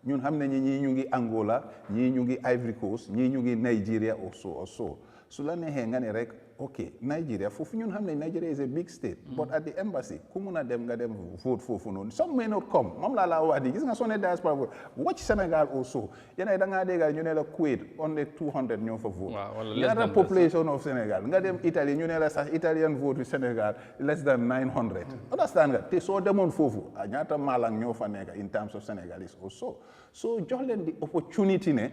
Speaker 3: ñun xam nañu ñi ñu ngi Angola ñi ñu ngi Ivory Coast ñi ñu ngi Nigeria or so su la neexee nga ne rek okay Nigeria foofu ñun xam ne Nigeria is a big state but at the embassy ku mun a dem nga dem vote foofu noonu some may not come moom laa wax di gis nga soo ne diaspora vote watch Sénégal also yéen da ngaa dégg ñu ne la Kuwait only 200 ñoo fa vote ñaata population of Sénégal nga dem Italie ñu ne la sax Italian vote Sénégal less than 900 understand nga te soo demoon foofu ñaata maalang ñoo fa nekk in terms of Senegalese also so jox leen di opportunity ne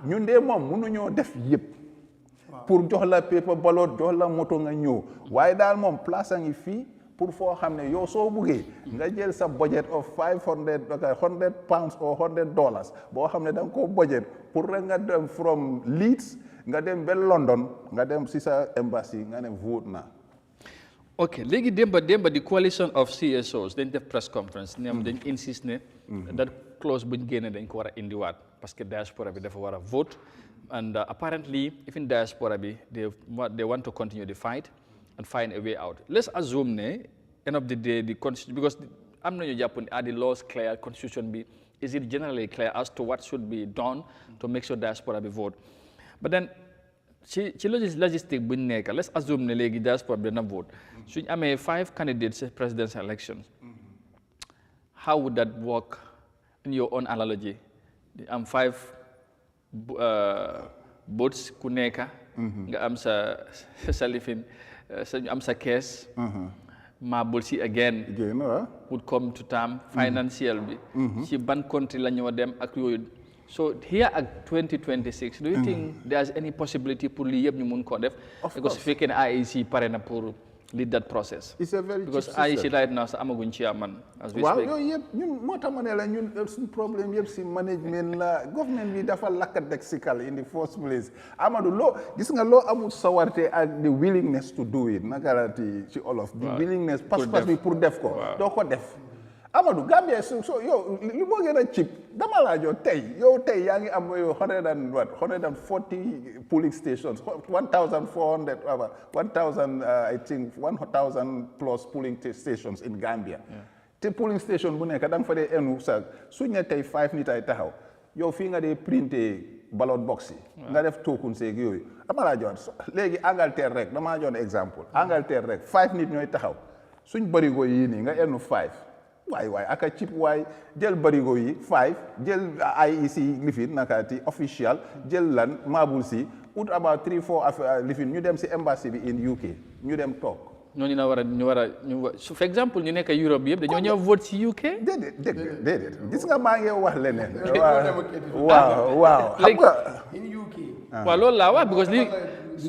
Speaker 3: ñun de moom mënuñoo def yëpp pour jox la paper ballot jox la moto nga ñëw waaye daal moom place a ngi fii pour foo xam ne yow soo buggee nga jël sa budget of $100 or $100 boo xam ne da nga ko budget pour rek nga dem from Leeds nga dem ba London nga dem si sa embassy nga ne vote na.
Speaker 1: ok léegi démba di coalition of CSOs dañ def press conference ñoom dañ insist ne that clause buñ génne dañ ko war a indiwaat parce que diaspora bi dafa war a vote and apparently even diaspora bi they want to continue the fight and find a way out. Let's assume ne end of the day the constitution, because am nañu jàpp ne are the laws clear, constitution bi is it generally clear as to what should be done to make sure diaspora bi vote. But then ci logistique buñ nekk let's assume ne léegi diaspora bi dana vote suñ amee 5 candidates presidential elections how would that work in your own analogy am 5 votes ku nekk nga am sa lifin am sa kees maabul si again would come to term financial bi ci ban country la ñoo dem ak yooyu. So here at 2026, do you think there's any possibility pour lii yëpp ñu mun koo def? Because su fekkee ne IEC pare na pour lead that process.
Speaker 3: It's a very
Speaker 1: because IEC right now sa amaguñ chairman as we speak.
Speaker 3: waaw yooyu yëpp ñun moo tax ma ne la ñun suñ problème yëpp si management la government bi dafa lackadaisical in the first place. Amadou loo gis nga loo amul sawarte ak the willingness to do it naka la ci olof. the willingness pas-pas bi pour def ko doo ko def. Amadou Gambia so yow li moo gën a cheap dama laa jox tey yaa ngi am 140 polling stations 1,400 I think 1,000 plus polling stations in Gambia. te polling station bu nekk da nga fa dee enu sax suñ ne tey 5 nit ay taxaw yow fii nga dee printé ballot box yi nga def token seeg yooyu dama laa jox léegi Angleterre rek dama jox exemple Angleterre rek 5 nit ñooy taxaw suñ barigo yii nii nga enu 5 waay aka chip waay jël barigo yi 5 jël IEC lifin nakaati official jël lan maabul si out about 3-4 lifin ñu dem si embassy bi in UK ñu dem toog
Speaker 1: ñooñu na war a for exemple ñu nekk Europe yëpp dañoo ñëw vote si UK.
Speaker 3: déedéet gis nga maa ngi wax leneen. waaw xam nga.
Speaker 2: in UK.
Speaker 1: waaw loolu laa wax because li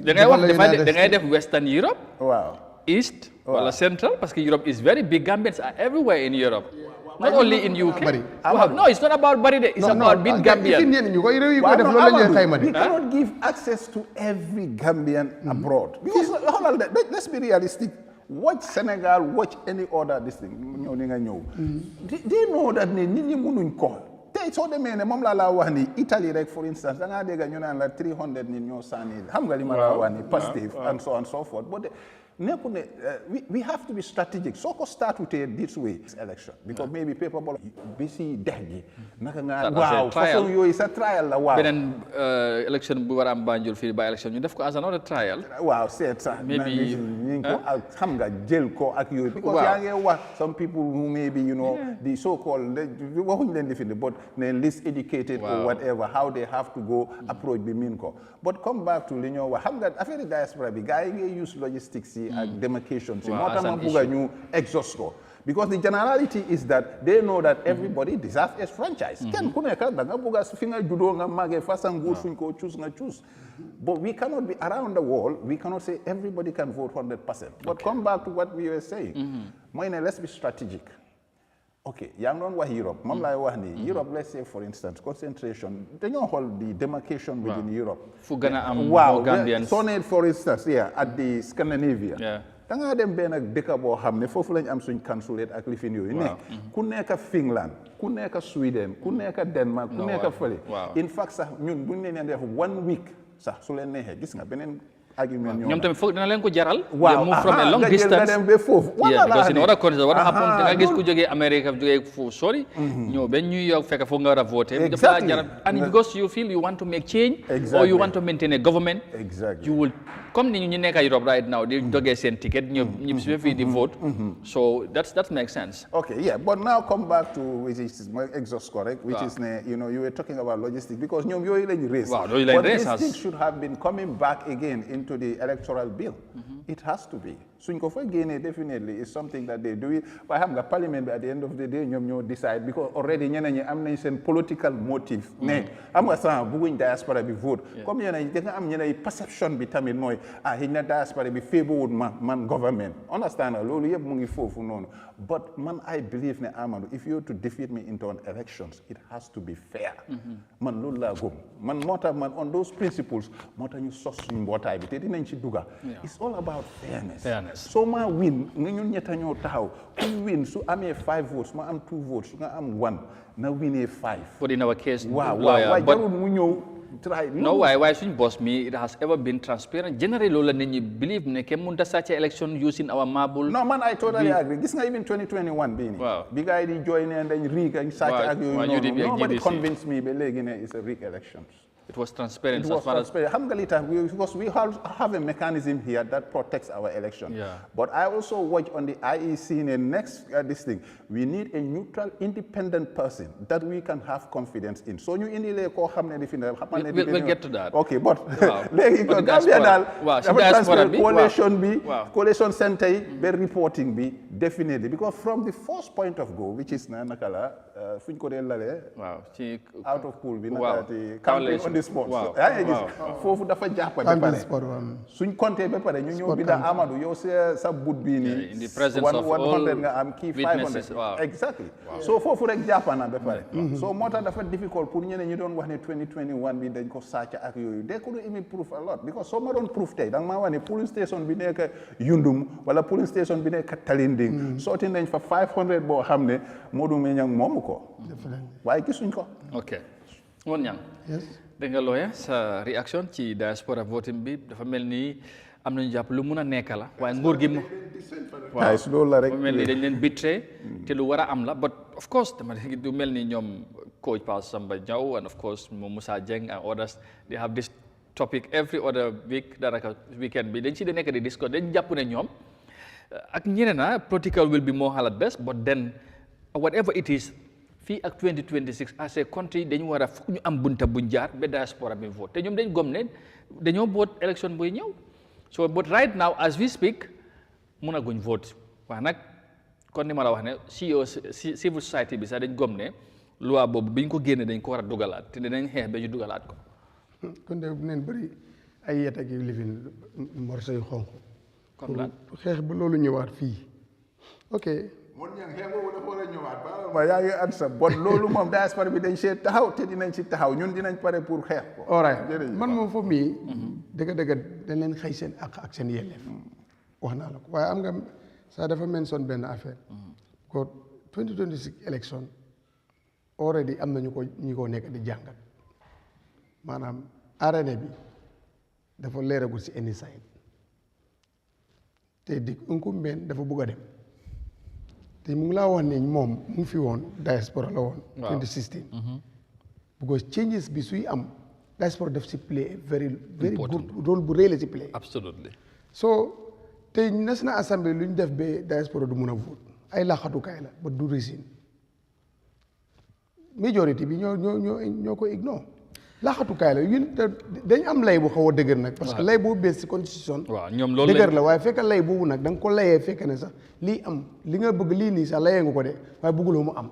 Speaker 1: da ngay wax da ngay def Western Europe.
Speaker 3: waaw.
Speaker 1: East wala Central parce que Europe is very big. Gambians are everywhere in Europe. Not only in UK. No, it's not about Bari. It's about being Gambian.
Speaker 3: We cannot give access to every Gambian abroad. Because let's be realistic. Watch Senegal, watch any other this thing. They know that nit ñi mënuñ ko. Tey soo demee ne moom laa wax ni Italy rek for instance da ngaa dégg ñu naan la 300 nit ñoo sànni xam nga li ma la wax ni positive and so on and so forth. But we have to be strategic. So ko start with this way election because maybe people bi si dex gi naka nga waaw façon yooyu sa trial la waaw
Speaker 1: beneen election bu war a am Banjul fii by election ñu def ko as another trial
Speaker 3: waaw seet sax maybe ñu ko xam nga jël ko ak yooyu because yaa ngi wax some people who maybe you know the so called waxuñ leen lifin but ne least educated or whatever how they have to go approach bi min ko but come back to li ñoo wax xam nga affaire diaspora bi gars yi ngay use logistics and demarcations. Moo tax ma bugg a ñu exhaust ko because the generality is that they know that everybody deserves a franchise. Kenn ku nekk da nga bugg a fi nga juddoo nga màggee fas and good fuñ ko choose nga choose. But we cannot be around the world. We cannot say everybody can vote 100%. But come back to what we were saying. Mooy ne let's be strategic. Okay, yaa ngi doon wax Europe moom laay wax ni Europe let's say for instance concentration dañoo xool the demarcation within Europe.
Speaker 1: fu gën a am more Gambians.
Speaker 3: Soo ne for instance at the Scandinavia. da ngaa dem benn dëkk boo xam ne foofu lañ am suñ consulate ak lifin yooyu ne ku nekk Finland ku nekk Sweden ku nekk Denmark ku nekk fële in fact sax ñun buñ leen def 1 week sax su leen neexee gis nga beneen argument
Speaker 1: ñoom tamit foog dina leen ko jaral.
Speaker 3: waaw
Speaker 1: move from a long distance
Speaker 3: dem ba foofu.
Speaker 1: yeah, because in order consider what happened da nga gis ku jógee America jógee fu sori. ñëw ba New York fekk foog nga war a voter.
Speaker 3: Exactly.
Speaker 1: And because you feel you want to make change. Or you want to maintain a government.
Speaker 3: Exactly.
Speaker 1: You will comme ni ñu nekk Europe right now di dogee seen ticket ñu su fii di vote. So that makes sense.
Speaker 3: Okay, yeah, but now come back to which is my exhaust correct, which is you know you were talking about logistics because ñoom yooyu lañu race.
Speaker 1: Waaw yooyu lañu race.
Speaker 3: But this thing should have been coming back again into the electoral bill. It has to be. Suñ ko fa génnee definitely is something that they do it. Waaye xam nga parliament bi at the end of the day ñoom ñoo decide because already ñeneen ñi am nañ seen political motive. ne am nga sax bëgguñ diaspora bi vote. Comme ñeneen da nga am ñeneen perception bi tamit mooy xëy na diaspora bi favourwul man government. Understand loolu yëpp mu ngi foofu noonu. But man I believe ne Amadou if you to defeat me into an elections it has to be fair. Man loolu laa gëm man moo tax man on those principles moo tax ñu sos suñu mbootaay bi te dinañ ci dugga. It's all about fairness. So ma win nga ñun ñetta ñoo taxaw ku win su amee 5 votes ma am 2 votes su nga am 1 na winee 5.
Speaker 1: But in our case,
Speaker 3: waaw jarul mu ñëw try.
Speaker 1: No, why suñ boss me it has ever been transparent. Generally loolu la nit ñi believe ne kenn mënut a sàcc election using our marble.
Speaker 3: No man I totally agree. Gis nga even 2021 bii nii.
Speaker 1: Waaw
Speaker 3: bi gars yi di join ne dañ riig ak sàcc ak yooyu noonu. Nobody convinced me ba léegi ne it's a rigged elections.
Speaker 1: It was transparent.
Speaker 3: It was transparent. Xam nga li tax because we have a mechanism here that protects our election. But I also watch on the IEC in the next this thing. We need a neutral, independent person that we can have confidence in. So ñu indi lee koo xam ne di fi ne xam ne
Speaker 1: we'll get to that.
Speaker 3: Okay, but léegi ko Gambia daal
Speaker 1: diaspora bi
Speaker 3: coalition bi coalition centre yi ba reporting bi definitely because from the first point of go which is na naka la fuñ ko dee lalee
Speaker 1: ci
Speaker 3: out of pool bi naka ti campaign on the spot yaa ngi gis foofu dafa jàpp ba pare suñ compté ba pare ñu ñëw bi da Amadou yow sa bout bii nii
Speaker 1: in the presence of all
Speaker 3: 100 nga am kii 500 exactly so foofu rek jàppana ba pare so moo tax dafa difficult pour ñeneen ñi doon wax ne 2021 bi dañ ko sàcc ak yooyu they couldn't even prove a lot because soo ma doon proof tey da nga maa wax ne polling station bi nekk Yundum wala polling station bi nekk Talinding sooti nañ fa 500 boo xam ne Modou Meñang moomu ko waaye gisuñ ko
Speaker 1: ok woon ñang dégg nga looya sa réaction ci diaspora voting bi dafa mel ni am nañu jàpp lu mun a nekk la waaye nguur gi
Speaker 3: waaw loolu la rek
Speaker 1: mel ni dañ leen bitré te lu war a am la but of course dama du mel ni ñoom coach Pa Samba Diaw and of course Moussa Dieng and others they have this topic every other week daraka weekend bi dañ ci di nekk di discuss dañ jàpp ne ñoom ak ñeneen na political will be more at best but then whatever it is fii ak 2026 as a country dañu war a foog ñu am bunta buñ jaar ba diaspora bi vote te ñoom dañ gom ne dañoo boot élection buy ñëw so but right now as we speak mun a guñ vote wax nag kon ni ma la wax ne civil society bi sax dañ gom ne loi boobu biñ ko génne dañ ko war a dugalaat te dinañ xeex ba ñu dugalaat ko
Speaker 2: kon de bu neen bëri ay yet ak lifin morso yu xonq
Speaker 1: comme lan
Speaker 2: xeex bu loolu ñëwaat fii ok
Speaker 3: mon ñang xeex boobu dafa war a ñëwaat ba yaa ngi at sa bon loolu moom diaspora bi dañ see taxaw te dinañ ci taxaw ñun dinañ pare pour xeex ko
Speaker 2: all right man moom foofu mii dëgg dañ leen xëy seen ak seen yelleef wax naa la ko waaye am nga ça dafa mention benn affaire ko 2026 election already am na ñu ko nekk di jàngat maanaam arène bi dafa leeragul si any side te di incumbent dafa bëgg a dem te mu ngi laa wax ne moom mu ngi fi woon diaspora la woon 2016 because changes bi suy am diaspora daf si play very good rôle bu rëy la si play
Speaker 1: absolutely
Speaker 2: so te National Assembly lu ñu def ba diaspora du mun a vote ay laxatukaay la ba du resin majority bi ñoo ko ignore laxatukaay la yun dañ am lay bu xaw a dëgër nag parce que lay boo bees si constitution
Speaker 1: waaw ñoom loolu
Speaker 2: dëgër la waaye fekk lay boobu nag da nga ko layee fekk ne sax lii am li nga bëgg lii nii sax layee nga ko de waaye bëgguloo mu am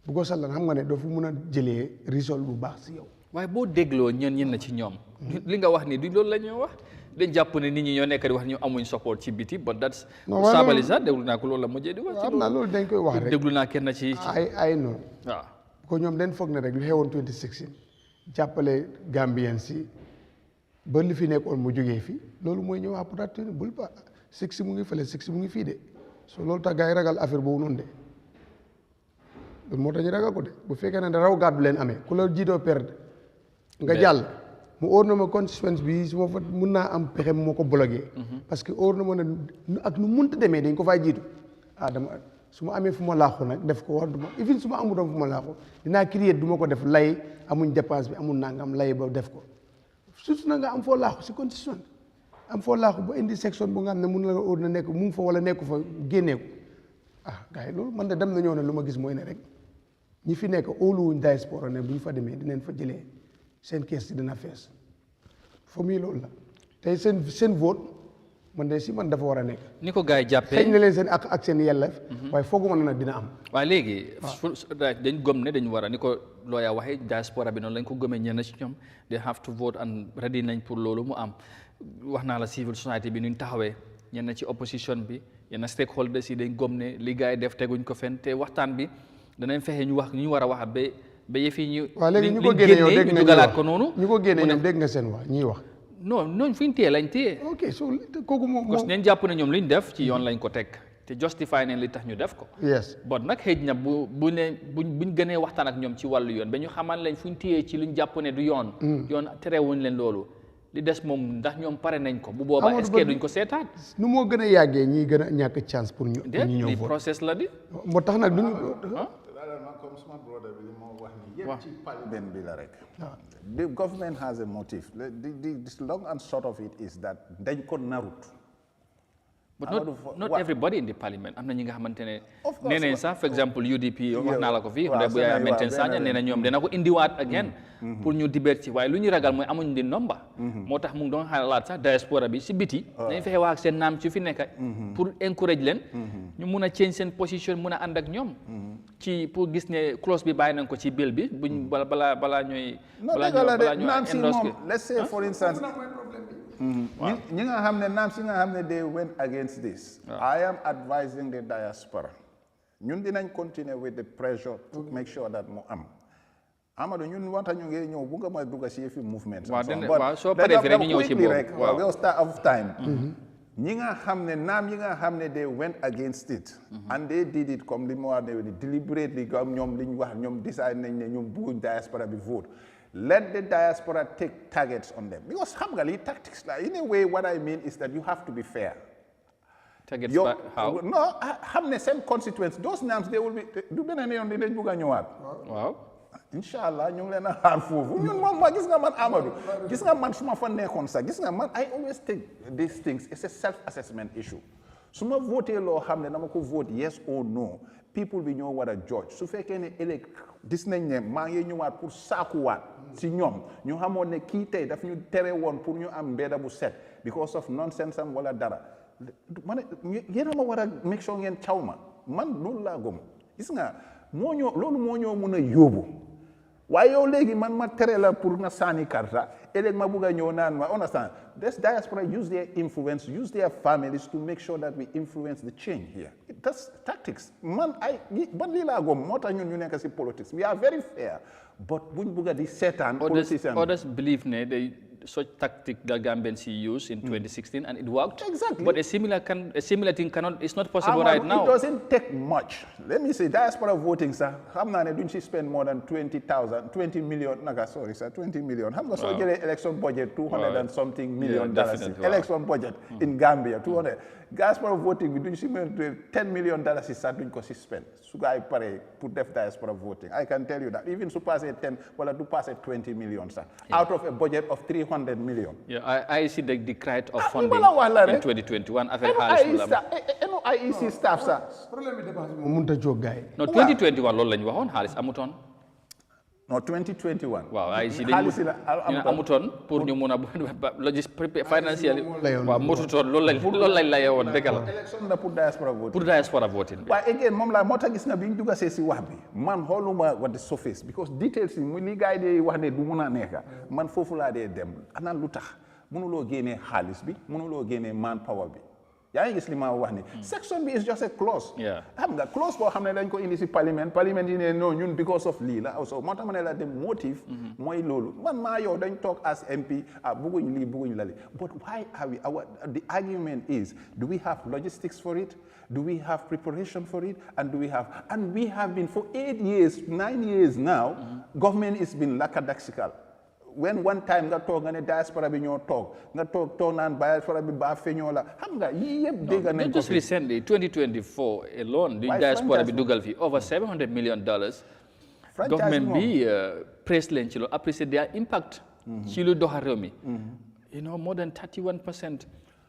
Speaker 2: bu ko sallan xam nga ne doo fu mun a jëlee risol bu baax si yow
Speaker 1: waaye boo dégloo ñen na ci ñoom li nga wax ni du loolu la ñoo wax dañ jàpp ne nit ñi ñoo nekk di wax ñu amuñ support ci biti but that's sabalisa déglu naa ko loolu la mujjee di wax ci
Speaker 2: am naa loolu dañ koy wax rek
Speaker 1: déglu naa kenn ci
Speaker 2: ay non
Speaker 1: waaw
Speaker 2: ko ñoom dañ foog ne rek lu xewoon 2016 jàppale Gambien si ba li fi nekkoon mu jógee fi loolu mooy ñëw après bul ba six mu ngi fële six mu ngi fii de so loolu tax gars yi ragal affaire boobu noonu de loolu moo tax ñu ragal ko de bu fekkee ne raw gàddu leen amee ku la jiitoo perdre nga jàll mu óor na ma constituency bi su ma fa mun naa am pexe moo ko bloqué. parce que óor na ma ne ak nu munta demee dañ ko fay jiitu dama su ma amee fu ma laaxu nag def ko war du ma even su ma amutoon fu ma laaxu dinaa créer du ma ko def lay amuñ dépense bi amul nangam lay ba def ko surtout na nga am foo laaxu si constitution am foo laaxu ba indi section bu nga xam ne mun na la óor na nekk mu ngi fa wala nekku fa génnee ko gars yi loolu man de dem na ñëw ne lu ma gis mooy ne rek ñi fi nekk óoluwuñ diaspora ne bu ñu fa demee dinañ fa jëlee seen kees si dina fees fa muy loolu la tey seen vote man de si man dafa war a nekk.
Speaker 1: ni ko gars yi jàppee
Speaker 2: xëy na leen seen ak seen yelleef. waaye fooguma ne nag dina am.
Speaker 1: waaye léegi. dañ gëm ne dañu war a ni ko looya waxee diaspora bi noonu lañ ko gëmee ñenn ci ñoom they have to vote and ready nañ pour loolu mu am wax naa la civil society bi nuñ taxawee ñenn ci opposition bi yenn stakeholders yi dañ gëm ne li gars yi def teguñ ko fenn te waxtaan bi danañ fexe ñu wax ñu war a wax ba yëf yi ñu.
Speaker 2: waaw léegi ñu ko génne yow dégg nga
Speaker 1: dugalaat ko noonu.
Speaker 2: ñu ko génne ñoom dégg nga seen wax ñiy wax.
Speaker 1: non ñooñu fu ñu téye lañ téye.
Speaker 2: ok so kooku moom
Speaker 1: parce que neen jàpp ne ñoom li ñu def ci yoon lañ ko teg te justify neen li tax ñu def ko.
Speaker 2: yes
Speaker 1: bon nag xëy na buñ gënee waxtaan ak ñoom ci wàllu yoon ba ñu xamal lañ fu ñu téye ci luñ jàpp ne du yoon. yoon terewuñ leen loolu li des moom ndax ñoom pare nañ ko. bu boobaa est-ce que duñ ko seetaat.
Speaker 2: nu moo gën a yàggee ñii gën a ñàkk chance pour ñu ñëw
Speaker 1: li process la di.
Speaker 2: moo tax nag duñu.
Speaker 3: comme suma brother bi li moo wax ni yëpp ci parlement bi la rek. The government has a motive. The long and short of it is that dañ ko narut.
Speaker 1: But not everybody in the parliament am na ñi nga xamante ne nee nañ sax for exemple UDP wax naa la ko fii bu Yahya Jammeh Sanya nee na ñoom dina ko indiwaat again pour ñu dibet ci waaye lu ñu ragal mooy amuñ di nomba moo tax mu ngi doon xalaat sax diaspora bi si biti dañ fexe wax ak seen naam ci fi nekk pour encourage leen ñu mun a change seen position mun a ànd ak ñoom ci pour gis ne clause bi bàyyi nañ ko ci bill bi buñ balaa ñooy endorse.
Speaker 3: Let's say for instance ñi nga xam ne naam si nga xam ne they went against this. I am advising the diaspora ñun dinañ continue with the pressure to make sure that mu am Amadou ñun wanta ñu ngi ñëw bu nga ma dugg si fi movement
Speaker 1: waaw soo paree fi rek ñu ñëw ci boobu
Speaker 3: rek we'll start of time ñi nga xam ne naam yi nga xam ne they went against it and they did it comme li ma wax ne deliberately comme ñoom li ñu wax ñoom decide nañ ne ñoom bëgguñ diaspora bi vote. Let the diaspora take targets on them. Because tactics, in a way, what I mean is that you have to be fair.
Speaker 1: Targets how?
Speaker 3: No, have the same consequence. Those names, they will be, do better than the
Speaker 1: Wow.
Speaker 3: Inshallah, ñu leen a xaar foofu ñun moom ma gis nga man Amadou gis nga man su ma fa nekkoon sax gis nga man I always think these things it's a self-assessment issue su ma voté loo xam ne dama ko vote yes or no people bi ñoo war a judge su fekkee ne ëllëg gis nañ ne maa ngi ñëwaat pour saakuwaat si ñoom ñu xamoon ne kii tey daf ñu tere woon pour ñu am mbedda bu set because of nonsense am wala dara ma ne yéen a ma war a make sure ngeen caw ma man loolu laa gëm gis nga loolu moo ñoo mun a yóbbu waaye yow léegi man ma tere la pour nga sànni karta ëllëg ma bugg a ñëw naan ma understand this diaspora use their influence use their families to make sure that we influence the change here that's tactics man ban lii laa gom moo tax ñun ñu nekk si politics we are very fair but buñ bugg a di seetaan politician
Speaker 1: others believe ne they such tactic that Gambians used in 2016 and it worked.
Speaker 3: Exactly.
Speaker 1: But a similar thing it's not possible right now.
Speaker 3: It doesn't take much. Let me say, diaspora voting, sir, don't spend more than 20 million, 20 million. How much election budget, 200 and something million dollars. Election budget in Gambia, 200. Diaspora voting, we don't spend $10 million is doing spend. So I put diaspora voting. I can tell you that. Even to pass a 10, well, to pass a 20 million, sir. Yeah. Out of a budget of 300 million.
Speaker 1: Yeah, I see the decline of funding in 2021.
Speaker 3: IEC staff, sir.
Speaker 1: No, 2021, loolu lañ waxoon xaalis amutoon.
Speaker 3: No, 2021.
Speaker 1: Waaw ay si dañu amutoon pour ñu mun a logistique financially waaw motutoon loolu lañ la yeewoon dëgg la.
Speaker 3: Élection la pour diaspora voting.
Speaker 1: Pour diaspora voting.
Speaker 3: waaye again moom la moo tax gis nga bi ñu dugg si wax bi man xooluma what the surface because details yi li gars yi di wax ne du mun a nekk man foofu laa dee dem ana lu tax mënuloo génnee xaalis bi mënuloo génnee manpower bi. yaa ngi gis li ma wax ni section bi is just a clause xam nga clause boo xam ne dañ ko indi si parliament yi ne non ñun because of lii la also moo tax ma ne la the motive mooy loolu man maa yow dañ toog as MP bugguñ lii bugguñ la li but why are we the argument is do we have logistics for it do we have preparation for it and we have been for 9 years now government has been lackadaisical when one time nga toog nga ne diaspora bi ñoo toog nga toog naan diaspora bi baa feeñoo la xam nga yii yëpp dégg nañ ko
Speaker 1: just recently 2024 alone the diaspora bi dugal fi over $700 million government bi praise leen ci lo appreciate their impact ci lu doxal réew mi you know more than 31%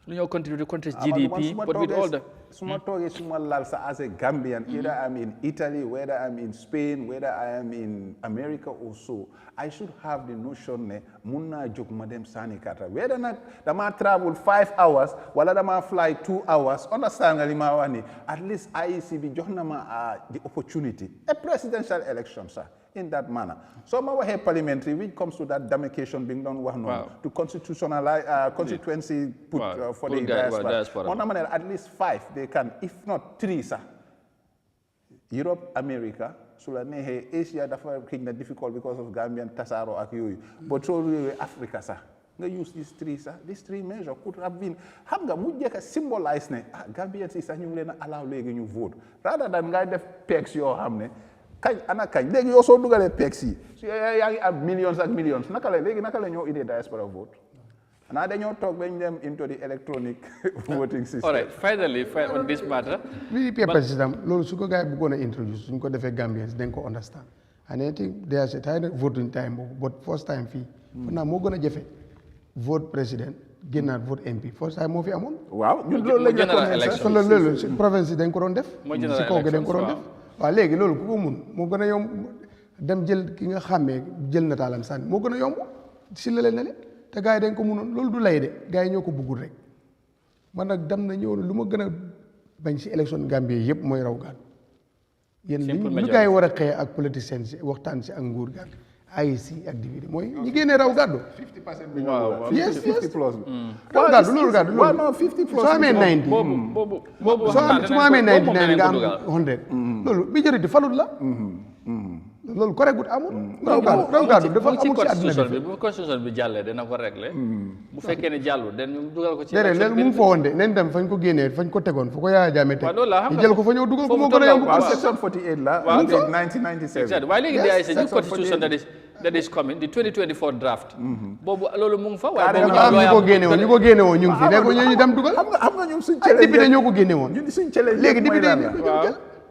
Speaker 1: lu ñoo contribute to country's GDP but with all the
Speaker 3: suma toogee suma lal sa as a Gambian either I'm in Italy whether I'm in Spain whether I am in America or so I should have the notion ne mun naa jóg ma dem sànni karta whether nag dama travel 5 hours wala dama fly 2 hours understand nga li ma wax ni at least IEC bi jox na ma the opportunity a presidential election sir in that manner. So ma waxe parliamentary which comes to that demarcation being done wax noonu to constitutionalize constituency put for the diaspora. On at least 5 they can if not 3 sir. Europe, America, su la neexee Asia dafa xëy na difficult because of Gambian tasaaro ak yooyu but soo réewee Africa sax nga use these three measures could have been xam nga mu jëkk a symbolize ne Gambians yi sax ñu ngi leen a allow léegi ñu vote rather than ngay def pegs yoo xam ne kañ léegi yoo soo dugalee pegs yi su yaa ngi am millions ak millions naka la ñoo idée diaspora vote now dañoo toog bañ dem into the electronic voting system.
Speaker 1: All right, finally on this matter.
Speaker 2: Really paper system loolu su ko gars yi bëggoon a introduce suñ ko defee Gambians dañ ko understand and I think there's a time voting time boobu but first time fii naa moo gën a jafe vote président génnaat vote MP first time moo fi amoon.
Speaker 3: waaw ñun loolu la
Speaker 2: loolu si province yi dañ ko doon def si kaw gi dañ ko doon def waaw léegi loolu ku ko mun moo gën a yomb dem jël ki nga xàmmee jël nataalam sànni moo gën a yomb si la leen ne te gars yi dañ ko munoon loolu du lay de gars yi ñoo ko buggul rek man nag dem na ñëw lu ma gën a bañ si élection Gambie yëpp mooy raw gàddu yéen lu gars yi war a xëy ak politiciens si waxtaan si ak nguur gi ak AIC ak divider mooy ñi génnee raw gàddu
Speaker 3: 50% bi yes 50 plus
Speaker 2: raw gàddu loolu
Speaker 3: non 50 plus
Speaker 2: soo amee 90 su ma amee 99 nga am 100 loolu majorité falut la loolu correct gut amul raw gàddu dafa amul ci àdduna bi
Speaker 1: bu constitution bi jàllee dana ko régler bu fekkee ne jàllul den ñu dugal ko ci
Speaker 2: déedéet léegi mu ngi fa woon de nañ dem fañ ko génnee fañ ko tegoon fu ko Yahya Jammeh teg ñu jël ko fa ñëw dugal ko moo gën a yomb
Speaker 3: section 48 la 1997
Speaker 1: waaye léegi day sa new constitution that is coming the 2024 draft boobu loolu mu ngi fa waaye boobu
Speaker 2: ñu ko génne woon ñu ngi fi léegi ñu dem dugal
Speaker 3: xam nga ñun suñ challenge
Speaker 2: député ñoo ko génne woon
Speaker 3: ñun suñ challenge
Speaker 2: léegi député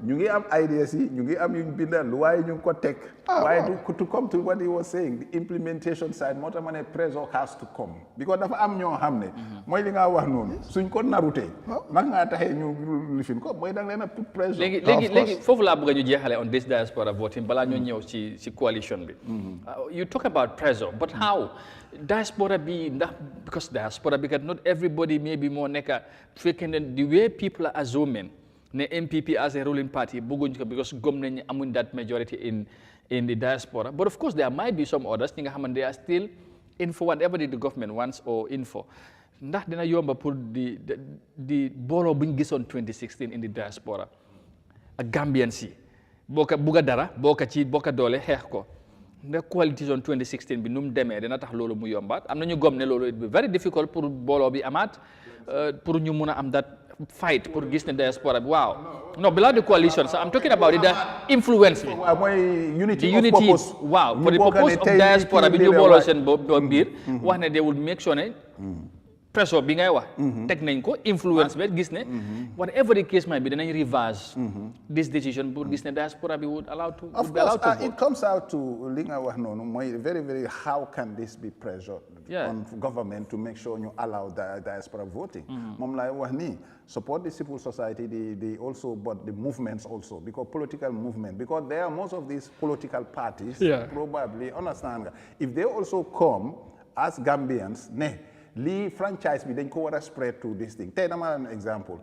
Speaker 3: ñu ngi am ideas yi ñu ngi am yuñ bindal lu waaye ñu ngi ko teg waaye to come to what he was saying the implementation side moo tax ma ne pressure has to come because dafa am ñoo xam ne mooy li nga wax noonu suñ ko narutee nag ngaa taxee ñu lifin ko mooy da nga leen a put pressure
Speaker 1: léegi foofu laa bëgg a ñu jeexale on this diaspora voting balaa ñoo ñëw ci coalition bi you talk about pressure but how diaspora bi ndax because diaspora bi kat not everybody maybe moo nekka fekkee ne the way people are assuming ne MPP as a ruling party bëgguñ ko because gëm nañ amuñ that majority in the diaspora but of course there might be some others ñi nga xamante they are still in for whatever the government wants or in for ndax dina yomba pour di booloo buñ gisoon 2016 in the diaspora ak Gambians yi bugga dara bokka doole xeex ko ndax coalition 2016 bi nu mu demee dina tax loolu mu yombaat am na ñu gëm ne loolu it be very difficult pour booloo bi amaat pour ñu mun a am that fight pour gis ne diaspora bi waaw no below the coalition so I'm talking about the influence bi
Speaker 3: unity
Speaker 1: waaw for the purpose of diaspora bi ñu booloo seen biir wax ne they would make sure ne pressure bi ngay wax teg nañ ko influence bi gis ne whatever the case might be danañ reverse this decision pour gis ne diaspora bi would allow to
Speaker 3: of course it comes out to li nga wax noonu mooy very very how can this be pressure on government to make sure you allow diaspora voting moom laay wax nii support the civil society the also but the movements also because political movement because there are most of these political parties probably understand if they also come as Gambians Lee franchise bi dañ ko war a spread to this thing tey dama an example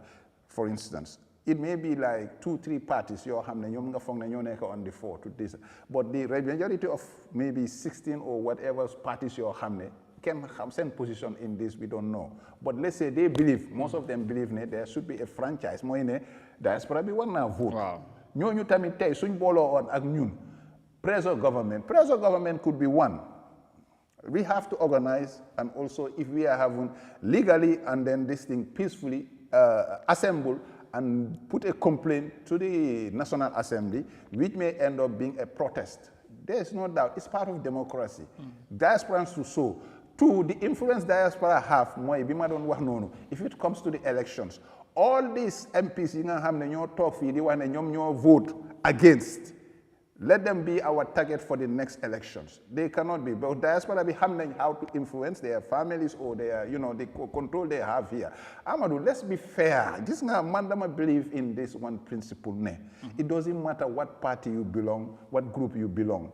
Speaker 3: for instance it may be like 2-3 parties yoo xam ne ñoom nga foog ne ñoo nekk on the 4 to this but the majority of maybe 16 or whatever parties yoo xam ne kenn xam seen position in this we don't know but let's say they believe most of them believe ne there should be a franchise mooy ne diaspora bi war naa vote ñooñu tamit tey suñ booloo on ak ñun pressure government could be one. We have to organize, and also if we are having legally and then this thing peacefully assemble and put a complaint to the National Assembly, which may end up being a protest. There's no doubt. It's part of democracy. Diasporans to show. Two, the influence diaspora have, if it comes to the elections, all these MPs in vote against. Let them be our target for the next elections. They cannot be. But diaspora be handling how to influence their families or their, the control they have here. Amadou, let's be fair. This man believe in this one principle. It doesn't matter what party you belong, what group you belong.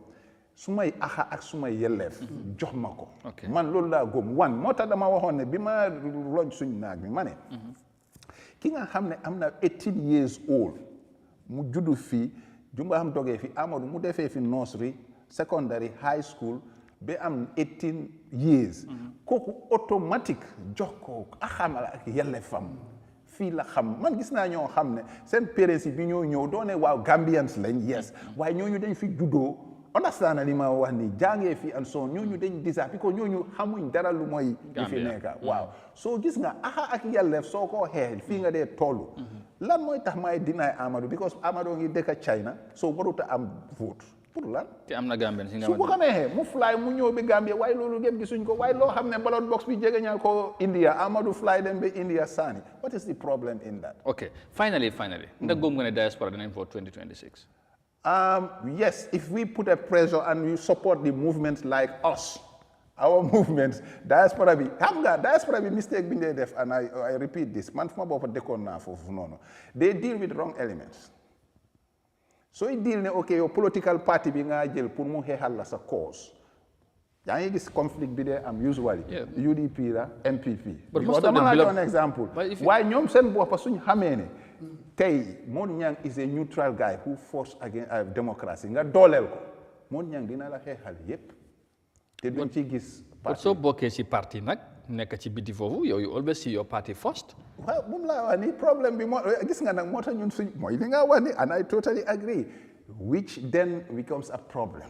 Speaker 3: Sumay aha ak sumay yelef jox mako. Man lolu la gom one mota dama waxone bima launch suñ naag bi mané. Ki nga xamné amna 18 years old mu juddu fi Jumba ham toge fi Amadou mu defé fi nursery secondary high school be am 18 years koku automatic jox ko axamala ak yelefam fi la xam man gis na ñoo xamné sen parents bi ñoo ñew doone waaw Gambians lañ yes waaye ñooñu dañ fi juddoo understand li ma wax ni jàngee fi and so ñooñu dañ disa parce que ñooñu xamuñ dara lu mooy li fi nekk waaw soo gis nga aha ak yelleef soo ko xeexel fii nga dee tollu lan mooy tax may deny Amadou because Amadou ngi dëkk China soo waruta am vote pour lan
Speaker 1: te am na Gambien si nga
Speaker 3: su ko ko neexee mu fly mu ñëw bi Gambia waaye loolu gépp gisuñ ko waaye loo xam ne ballot box bi jegeñal ko India Amadou fly dem ba India sani what is the problem in that
Speaker 1: okay finally ndax gëm nga ne diaspora dinañ vote 2026
Speaker 3: yes, if we put a pressure and we support the movements like us, our movements, diaspora be mistake being there, and I repeat this, they deal with wrong elements. So it deal okay, your political party being a jail pour mu hehal as a cause. This conflict be there, usually UDP, MPP. But most of them an example. Why nyom sen bo pasuñ xamé Tay, Mon Nyang is a neutral guy who fought against democracy. Nga dolel ko. Mon Nyang dina la xeexal yépp. Te duñ ci gis
Speaker 1: parti. So bokkee ci parti nag nekk ci biti foofu yow you always see your party first.
Speaker 3: Well, moom laa wax ni problème bi moo gis nga nag moo tax ñun suñ mooy li nga wax ni and I totally agree which then becomes a problem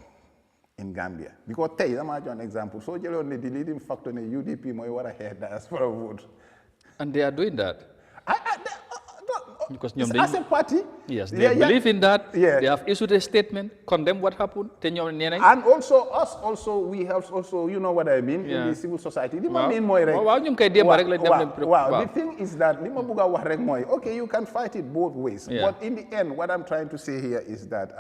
Speaker 3: in Gambia. Because tey dama jox un example soo jëloon ne the leading factor ne UDP mooy war a xeex diaspora vote.
Speaker 1: And they are doing that. Because
Speaker 3: as a party,
Speaker 1: yes, they believe in that. Yeah. They have issued a statement, condemn what happened. And
Speaker 3: also us, we have also, you know what I mean, in the civil society. The thing is that, okay, you can fight it both ways. Yeah. But in the end, what I'm trying to say here is that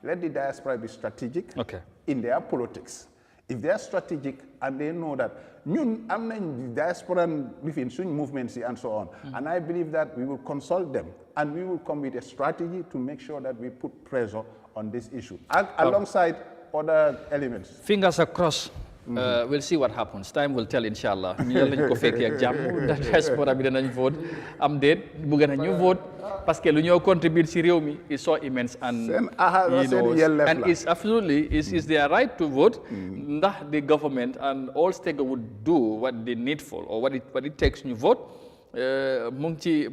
Speaker 3: let the diaspora be strategic in their politics. If they are strategic and they know that I'm diaspora within swing movements and so on, and I believe that we will consult them and we will come with a strategy to make sure that we put pressure on this issue alongside other elements.
Speaker 1: Fingers crossed. We'll see what happens. Time will tell, inshallah. The diaspora bi danañ vote am déet bëgg nañu vote parce que lu ñoo contribute ci réew mi is so immense and and it's absolutely is their right to vote. Ndax the government and all stakeholders would do what they needful or what it takes ñu vote mu ngi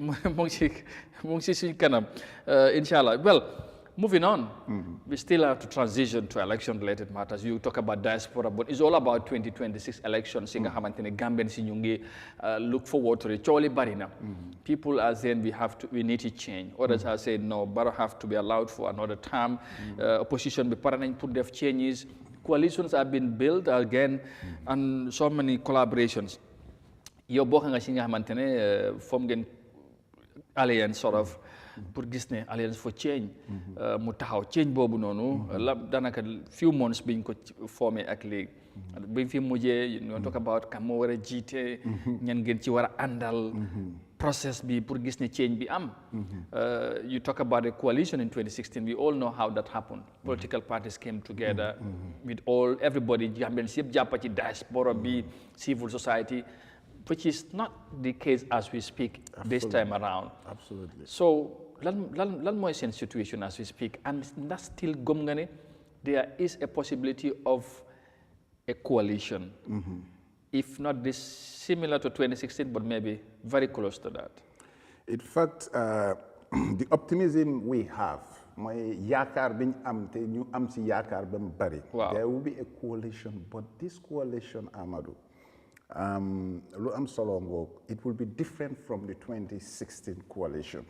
Speaker 1: ci suñ kanam inshallah. Well, moving on, we still have to transition to election-related matters. You talk about diaspora, but it's all about 2026 elections. Gambians look forward to it. People are saying we need to change. Others are saying no, but have to be allowed for another term. Opposition be put their changes. Coalitions have been built again, and so many collaborations. You're both from alliance sort of. Pour gis ne Alliance for Change mu taxaw change boobu noonu la daanaka few months biñ ko formé ak léegi biñ fi mujjee ñu talk about kam moo war a jiite ñan ngeen ci war a àndal process bi pour gis ne change bi am you talk about a coalition in 2016 we all know how that happened political parties came together with everybody Gambians yëpp jàppa ci diaspora bi civil society which is not the case as we speak this time around.
Speaker 3: Absolutely.
Speaker 1: So, lan mooy seen situation as we speak, and that's still gëm nga ne there is a possibility of a coalition, if not this similar to 2016, but maybe very close to that.
Speaker 3: In fact, the optimism we have, mooy yaakaar biñ am te ñu am si yaakaar ba mu bari. There will be a coalition, but this coalition, Amadou, it will be different from the 2016 coalition.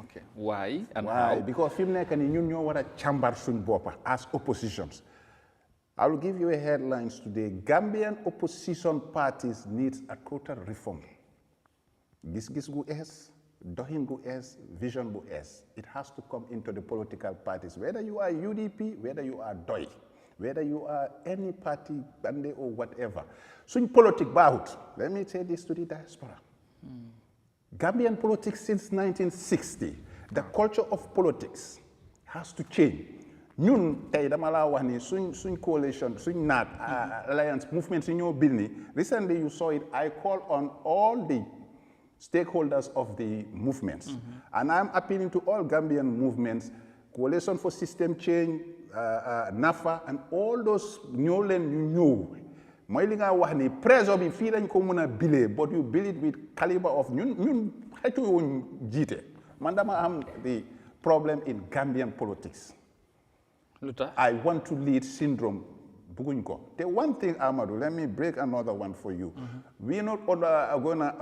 Speaker 1: Okay. Why and
Speaker 3: Why?
Speaker 1: how?
Speaker 3: Because fi mu nekk nii ñun ñoo war a càmbar suñ boppa as oppositions I will give you a headlines today. Gambian opposition parties needs a total reform. Gis-gis gu es, dohin gu es, vision gu es. It has to come into the political parties. Whether you are UDP, whether you are DOI, whether you are any party, Bande or whatever. So in politics, let me say this to the diaspora. Gambian politics since 1960, the culture of politics has to change. Ñun tay dama la wax ni suñ coalition suñ NAT alliance movements in your building. Recently you saw it. I call on all the stakeholders of the movements, and I'm appealing to all Gambian movements, Coalition for System Change, NAFA, and all those ñoo leen ñu ñëw mooy li nga wax ni préso bi fii lañ ko mën a bilee, but you build it with caliber of ñun xëccu wuñ jiite. Man dama am the problem in Gambian politics. I want to lead syndrome. The one thing, Amadou, let me break another one for you. We not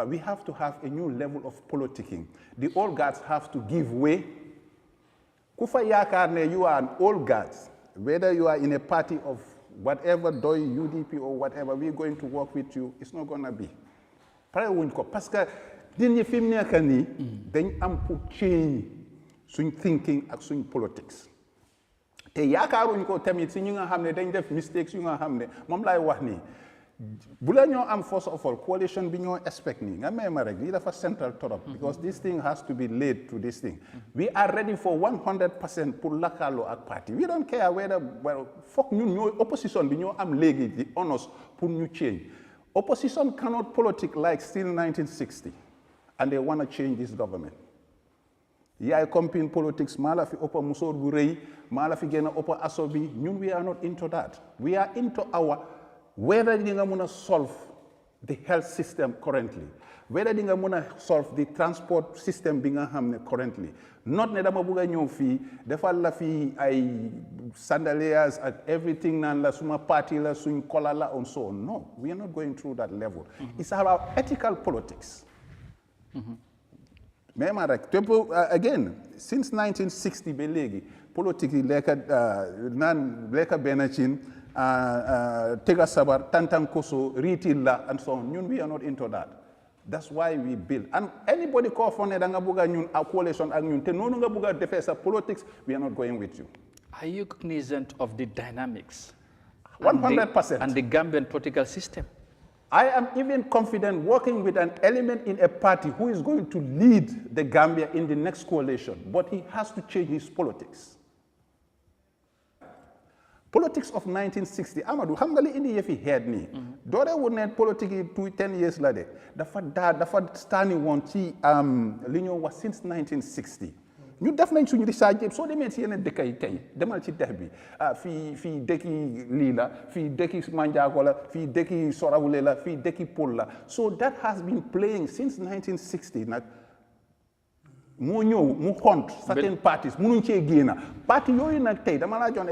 Speaker 3: we have to have a new level of politicking. The old guards have to give way. Kufa yakarne, you are an old guard. Whether you are in a party of whatever, DOI, UDP or whatever, we're going to work with you. It's not going to be. Parce que din fi mu nekk nii dañ am pour change suñ thinking ak suñ politics. Te yaakaaruñ ko tamit si ñu nga xam ne dañ def mistakes yu nga xam ne moom laay wax nii bu la ñoo am first of all coalition bi ñoo expect nii nga may ma rek lii dafa central torop because this thing has to be laid to this thing. We are ready for 100% pour lakkaloo ak party. We don't care whether foog ñun ñoo opposition bi ñoo am léegi di honors pour ñu change. Opposition cannot politic like still 1960 and they want to change this government. Yaay comping politics mala fi upper musor bu reuy mala fi gëna upper asobi ñun we are not into that. We are into our whether di nga mëna solve the health system currently, whether di nga mëna solve the transport system bi nga xamne currently, not ne dama bëgga ñëw fi defal la fi ay sandalias and everything nan la suma party la suñ kola la and so on. No, we are not going through that level. It's about ethical politics. Again, since 1960, Belegi, politics leka benachin, tega sabar, tantan koso, ritilla, and so on. We are not into that. That's why we build. And anybody call for Nedangabuga Nyun, a coalition, and Tenonungabuga defense of politics, we are not going with you.
Speaker 1: Are you cognizant of the dynamics?
Speaker 3: 100%.
Speaker 1: And the Gambian political system?
Speaker 3: I am even confident working with an element in a party who is going to lead the Gambia in the next coalition, but he has to change his politics. Politics of 1960, Amadou, hamgali indi yefi head ni. Dore wonet politics 10 years later. Dafa stani wanti linyo was since 1960. ñu def nañ suñu research yëpp soo demee ci yeneen dëkk yi tey demal ci dex bi fii dëkki lii la fii dëkki Manjaago la fii dëkki Sorawule la fii dëkki Pol la so that has been playing since 1960 nag moo ñëw mu hunt certain parties mënuñ cee génn parti yooyu nag tey dama laa jox un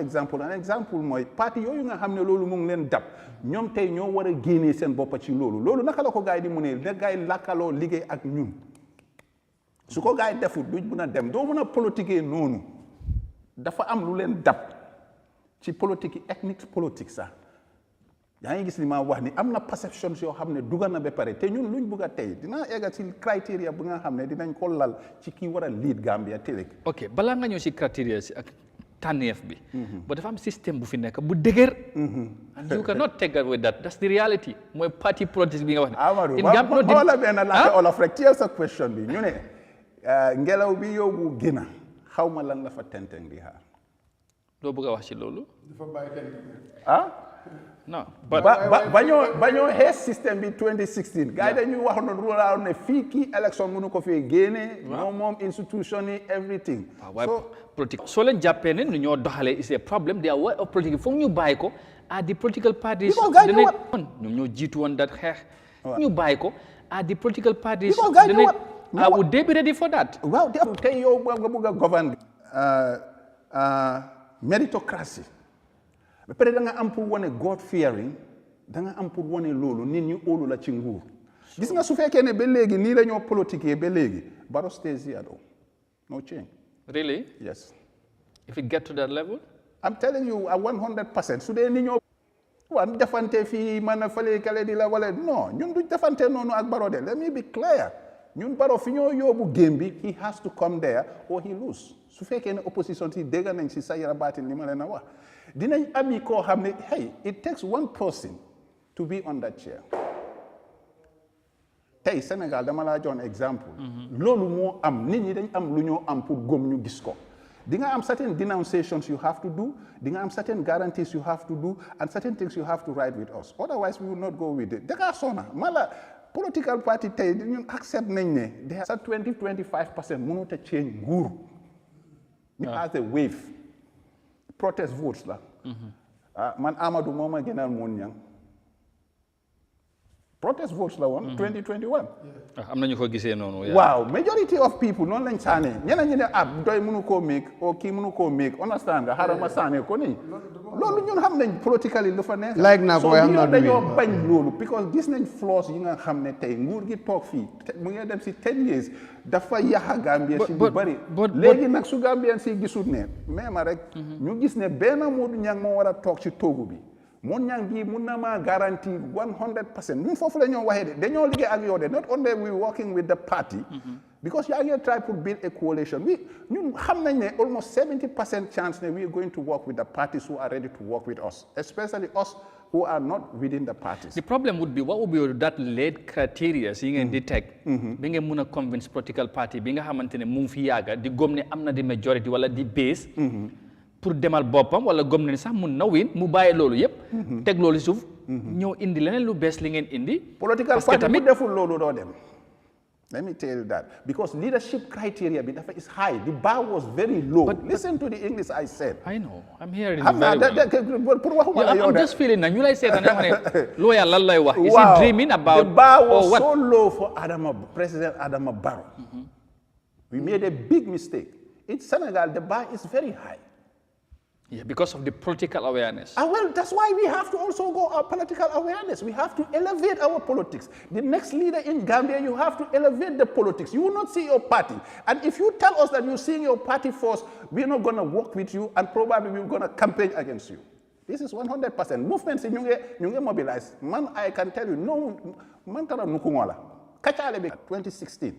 Speaker 3: exemple mooy parti yooyu nga xam ne loolu mu ngi leen dab ñoom tey ñoo war a génnee seen boppa ci loolu naka la ko gars yi di mu ne na gars yi làkkaloo liggéey ak ñun su ko gaay defut duñ mën a dem doo mën a politiquer noonu dafa am lu leen dab ci politique ethnic politique sax yaa ngi gis li ma wax ni am na perceptions yoo xam ne dugal na ba pare te ñun luñ bëgg a tey dinaa egga ci criteria bu nga xam ne dinañ ko lal ci kii war a lead Gambia télé.
Speaker 1: ok balaa nga ñëw si criteria si ak tànneef bi. ba dafa am système bu fi nekk bu dëgër. and you cannot take away that that's the reality mooy parti politique bi nga wax ne.
Speaker 3: Amadou ma wala benn laajte olof rek teel sa question bi ñu ne. ngelaw bi yóbbu gina xaw ma lan la fa tenteng di xaar.
Speaker 1: doo bëgg a wax ci loolu.
Speaker 2: dafa bàyyi tenteng.
Speaker 1: non.
Speaker 3: bañoo xees système bi 2016. gars yi dañuy wax noonu rulaaw ne fii kii élection mënu ko fee génne. moom institution yi everything.
Speaker 1: waaye politique soo leen jàppee ne ñoo doxalee is a problem their way of politique foog ñu bàyyi ko at the political parties. ñoom ñoo jiitu woon dat xeex. ñu bàyyi ko at the political parties. Would they be ready for that?
Speaker 3: Well, tey yow nga bëgg a govern meritocracy. ba pare da nga am pour wane God fearing da nga am pour wane loolu nit ñi óolu la ci nguur. gis nga su fekkee ne ba léegi nii la ñoo politiquer ba léegi Barrow stays here though. No change.
Speaker 1: Really?
Speaker 3: Yes.
Speaker 1: If it get to that level?
Speaker 3: I'm telling you 100%. su dee ni ñoo wan defante fii man fale kale di la wala non ñun duñ defante noonu ak Barrow de let me be clear ñun Barrow fi ñoo yóbbu game bi he has to come there or he lose su fekkee ne opposition si dégg nañ si sa yara baatin li ma leen a wax dinañ ami koo xam ne hey it takes one person to be on that chair tey Sénégal dama laa jox exemple loolu moo am nit ñi dañ am lu ñoo am pour gom ñu gis ko di nga am certain denunciations you have to do di nga am certain guarantees you have to do and certain things you have to write with us otherwise we will not go with it danga sona mala political party tey ñun accept nañ ne de sa 20-25% mënut a change nguur ñu as a wave protest votes la man Amadou moo ma gënal moon ñang protest votes la woon 2021
Speaker 1: am nañu ko gisee noonu
Speaker 3: waaw majority of people noonu lañ saane ñeneen ñi ne doy mënu koo make o kii mënu koo make understand nga xaaral ma saane ko nii loolu ñun xam nañ politically lu fa nekk
Speaker 2: like naa ko waaye xam naa
Speaker 3: dañoo bañ loolu because gis nañ flaws yi nga xam ne tey nguur gi toog fii mu ngi dem si 10 years dafa yaxa Gambia si lu bari léegi nag su Gambien si gisul ne mais ma rek ñu gis ne benn Modou Niang moo war a toog si toogu bi Modou Niang bii mun na maa garantie 100% ñun foofu la ñoo waxee de dañoo liggéey ak yow de not only we working with the party because yaa ngi try to build a coalition ñun xam nañ ne almost 70% chance ne we are going to work with the parties who are ready to work with us especially us who are not within the parties.
Speaker 1: The problem would be what would be that lead criteria yi ngeen di teg bi ngeen mun a convince political party bi nga xamante ne mu ngi fi yàgga di gom ne am na di majority wala di base pour demal boppam wala gom ne sax mun na win mu bàyyi loolu yëpp teg loolu suuf ñëw indi leneen lu bees li ngeen indi
Speaker 3: political party bu deful loolu doo dem let me tell you that because leadership criteria bi dafa is high the bar was very low listen to the English I said
Speaker 1: I know I'm hearing it very well
Speaker 3: pour waxuma la yow
Speaker 1: I'm just feeling na ñu lay seetaan yoo xam ne lawyer lan lay wax is he dreaming about
Speaker 3: the bar was so low for President Adama Barrow we made a big mistake in Senegal the bar is very high.
Speaker 1: Yeah, because of the political awareness.
Speaker 3: Well, that's why we have to also go our political awareness. We have to elevate our politics. The next leader in Gambia, you have to elevate the politics. You will not see your party. And if you tell us that you're seeing your party first, we're not going to work with you and probably we're going to campaign against you. This is 100%. Movements in you mobilize. Man, I can tell you, no, man tara nukungola. Kachalebe 2016.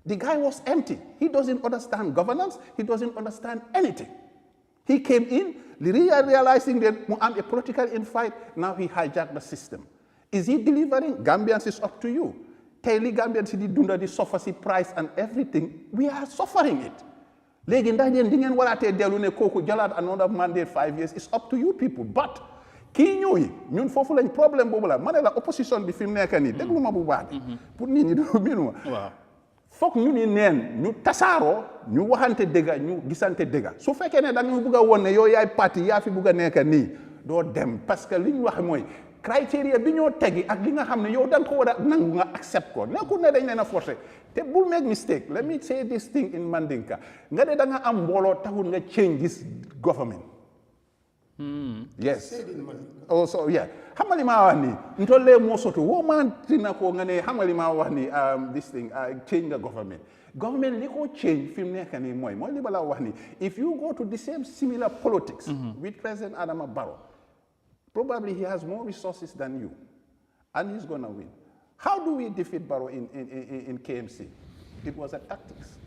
Speaker 3: The guy was empty. He doesn't understand governance. He doesn't understand anything. He came in, realizing that I'm a political infight. Now he hijacked the system. Is he delivering? Gambians is up to you. Daily Gambians the suffer price and everything. We are suffering it. Another mandate 5 years. It's up to you people. But kii ñooy ñun foofu lañ problème boobu la ma ne la opposition bi fi mu nekk nii déglu ma bu baax pour nit ñi du miinu ma foog ñu ni neen ñu tasaaroo ñu waxante dëgga ñu gisante dëgga su fekkee ne da nga bëgg a woon ne yow yaay parti yaa fi bëgg a nekk nii doo dem parce que li ñu wax mooy criteria bi ñoo tegi ak li nga xam ne yow da nga ko war a nangu nga accept ko nekkul ne dañ leen a forcé te bul make mistake let me say this thing in Mandinka nga ne da nga am mbooloo taxul nga change this government. Yes. Also, yeah. Hamali ma wani ntole mo soto wo man tina ko ngane hamali ma wani this thing change the government. Government liko change film ne kani moy li bala wani if you go to the same similar politics with President Adama Barrow probably he has more resources than you and he's going to win. How do we defeat Barrow in KMC? It was a tactics.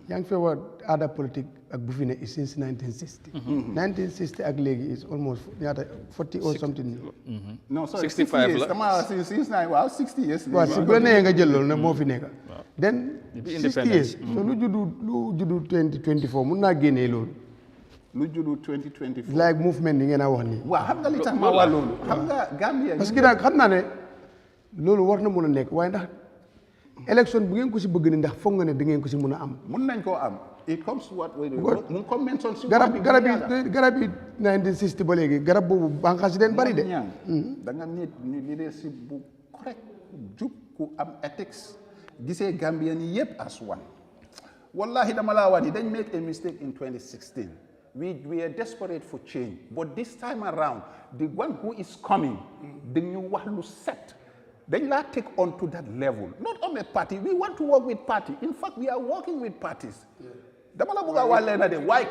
Speaker 2: Yang fewa other politic ak bu fi ne since 1960. 1960 ak léegi is almost 40 or something.
Speaker 3: No, sorry,
Speaker 1: 65
Speaker 3: years. Come on, since now, well, 60 years.
Speaker 2: Waaw si bu nee nga jël loolu ne moo fi nekk. Then 60 years. So lu juddu 2024 mun naa génnee loolu.
Speaker 3: Lu juddu 2024.
Speaker 2: Like movement yi ngeen a wax nii.
Speaker 3: Waaw xam nga li tax ma wax loolu. Xam nga Gambia.
Speaker 2: Parce que nag xam naa ne loolu war na mun a nekk waaye ndax élection bu ngeen ko si bëgg ni ndax foog nga ne da ngeen ko si mun a am.
Speaker 3: Mun nañ koo am. It comes to what we do. Mun ko mention si
Speaker 2: garab yi 1960 ba léegi garab boobu bànqaas yi den bari de.
Speaker 3: Da nga nit ñu leadership bu correct jub ku am ethics gisee Gambian yi yëpp as one. Wallahi dama laa wax ni dañ make a mistake in 2016. We are desperate for change. But this time around, the one who is coming, dañu wax lu set. Then let's take on to that level. Not on a party. We want to work with party. In fact, we are working with parties. Why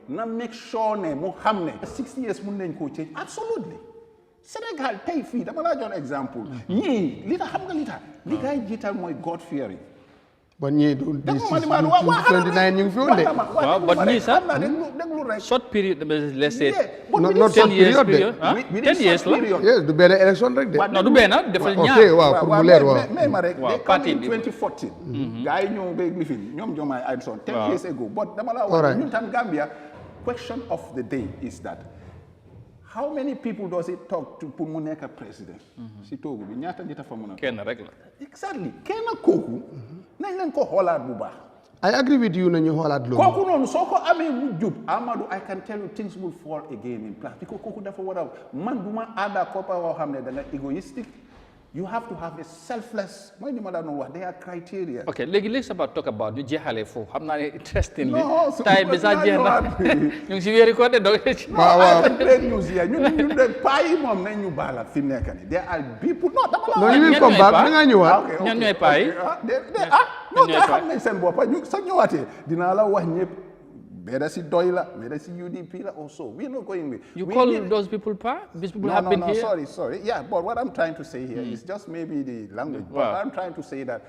Speaker 3: na make sure ne mu xam ne 60 years mun nañ koo change absolutely Sénégal tey fii dama laa jox exemple ñii li tax xam nga li tax li ngay jiital mooy God fearing
Speaker 2: bon ñii du 29 ñu ngi fi woon de.
Speaker 1: waaw but ñii sax
Speaker 3: déglu rek
Speaker 1: short period let's say
Speaker 2: not short period de
Speaker 1: 10 years la
Speaker 2: yes du benn élection rek de.
Speaker 1: non du benn dafa ñaar
Speaker 2: ok waaw pour mu leer waaw.
Speaker 3: mais ma rek
Speaker 1: parti
Speaker 3: in 2014 gars yi ñëw bay lifin ñoom Diomaye Aydson 10 years ago but dama la wax ñun tam Gambia question of the day is that how many people does it talk to pour mu nekk président si toogu bi ñaata nit a fa mën a
Speaker 1: kenn rek la
Speaker 3: exactly kenn kooku nañ leen ko xoolaat bu baax
Speaker 2: I agree with you nañu xoolaat loolu
Speaker 3: kooku noonu soo ko amee mu jub Amadou I can tell you things will fall again in place because kooku dafa war a man du ma ànda koppa woo xam ne da nga égoïstique you have to have a selfless mooy li ma daan wax they are criteria
Speaker 1: ok léegi let's talk about ñu jeexalee foofu xam naa ne interestingly time bi sax jeex na ñu ngi si weeri ko de donc
Speaker 3: waaw great news ya ñun de paa yi moom nañ ñu baala fi nekk ni there are people non dama la
Speaker 2: non ñu comme baal da nga ñëwaat
Speaker 1: ñan ñooy paa yi
Speaker 3: non gaa xam nañ seen bopp ñu sax ñëwaatee dinaa la wax ñëpp whether si doy la whether si UDP la also we're not going with
Speaker 1: you call those people pa these people have been here
Speaker 3: sorry yeah but what I'm trying to say here is just maybe the language but I'm trying to say that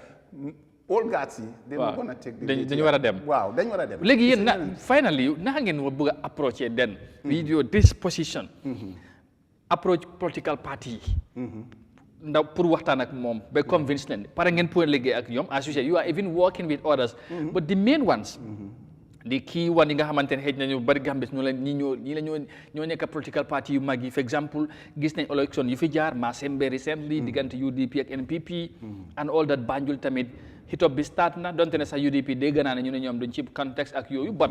Speaker 3: all gats yi they were going to take the
Speaker 1: dañu war a dem
Speaker 3: waaw dañu war a dem
Speaker 1: léegi yéen finally naka ngeen bëgg a approacher den video this position approach political party ndaw pour waxtaan ak moom ba convince leen pare ngeen pour liggéey ak ñoom as you say you are even working with others but the main ones di kii wan yi nga xamante ne xëy nañu bari Gambie ñoo leen ñii la ñoo nekk political party yu mag yi for example gis nañ election yu fi jaar Massembe recently diggante UDP ak NPP and all that Banjul tamit hitop bi start na donte ne sax UDP dégg naa ne ñu ne ñoom duñ ci context ak yooyu but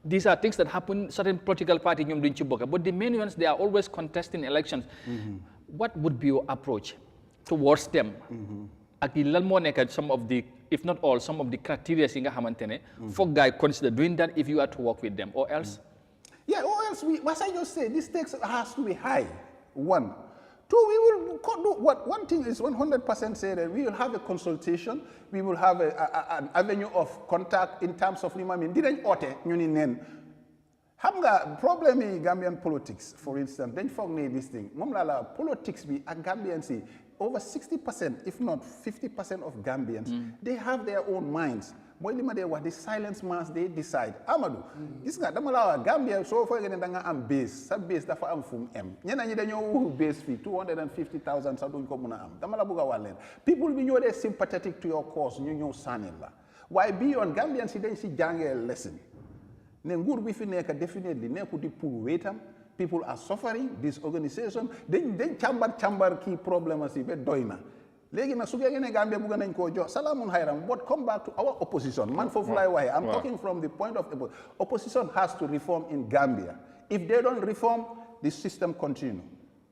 Speaker 1: these are things that happen certain political party ñoom duñ ci bokk but the main ones they are always contesting elections what would be your approach towards them ak lan moo nekk some of the if not all some of the criteria yi nga xamante ne foog guy consider doing that if you are to work with them or else
Speaker 3: or else as I just say this tax has to be high one two we will do what one thing is 100% say that we will have a consultation we will have an avenue of contact in terms of li ma dinañ oote ñu ni neen xam nga problème yi Gambian politics for instance dañ foog ne this thing moom la politics bi ak Gambians yi over 60%, if not 50% of Gambians, they have their own minds. The silence mass, they decide. Amadou, this guy, Gambia, so far, am base, sub base, dafa am fum M. Nyana base fee, 250,000, sadun komuna am. Damala buga walen. People be they're sympathetic to your cause, you sanilla. Why beyond Gambians, they see jangle lesson. Nengur wifi neka definitely, neku di pull weight am. People are suffering, this organization, then chamber key problems if doina. Legi na suga gene Gambia buga nañ ko jox salamun hayram but come back to our opposition man for fly way I'm talking from the point of opposition has to reform in Gambia. If they don't reform, the system continue.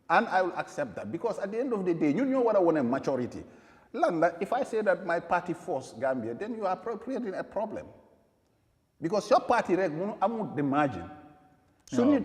Speaker 3: And I will accept that because at the end of the day, you know what I want a majority. Landa, if I say that my party forced Gambia, then you are creating a problem. Because your party among the margin. So
Speaker 1: a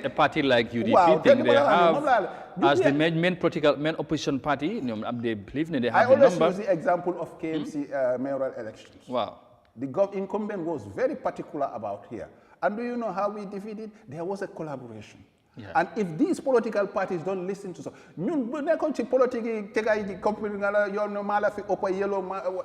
Speaker 1: party like UDP think they have as the main opposition party, they believe they have the number.
Speaker 3: I always use the example of KMC mayoral elections.
Speaker 1: Wow.
Speaker 3: The incumbent was very particular about here. And do you know how we defeated? There was a collaboration. Yeah. And if these political parties don't listen to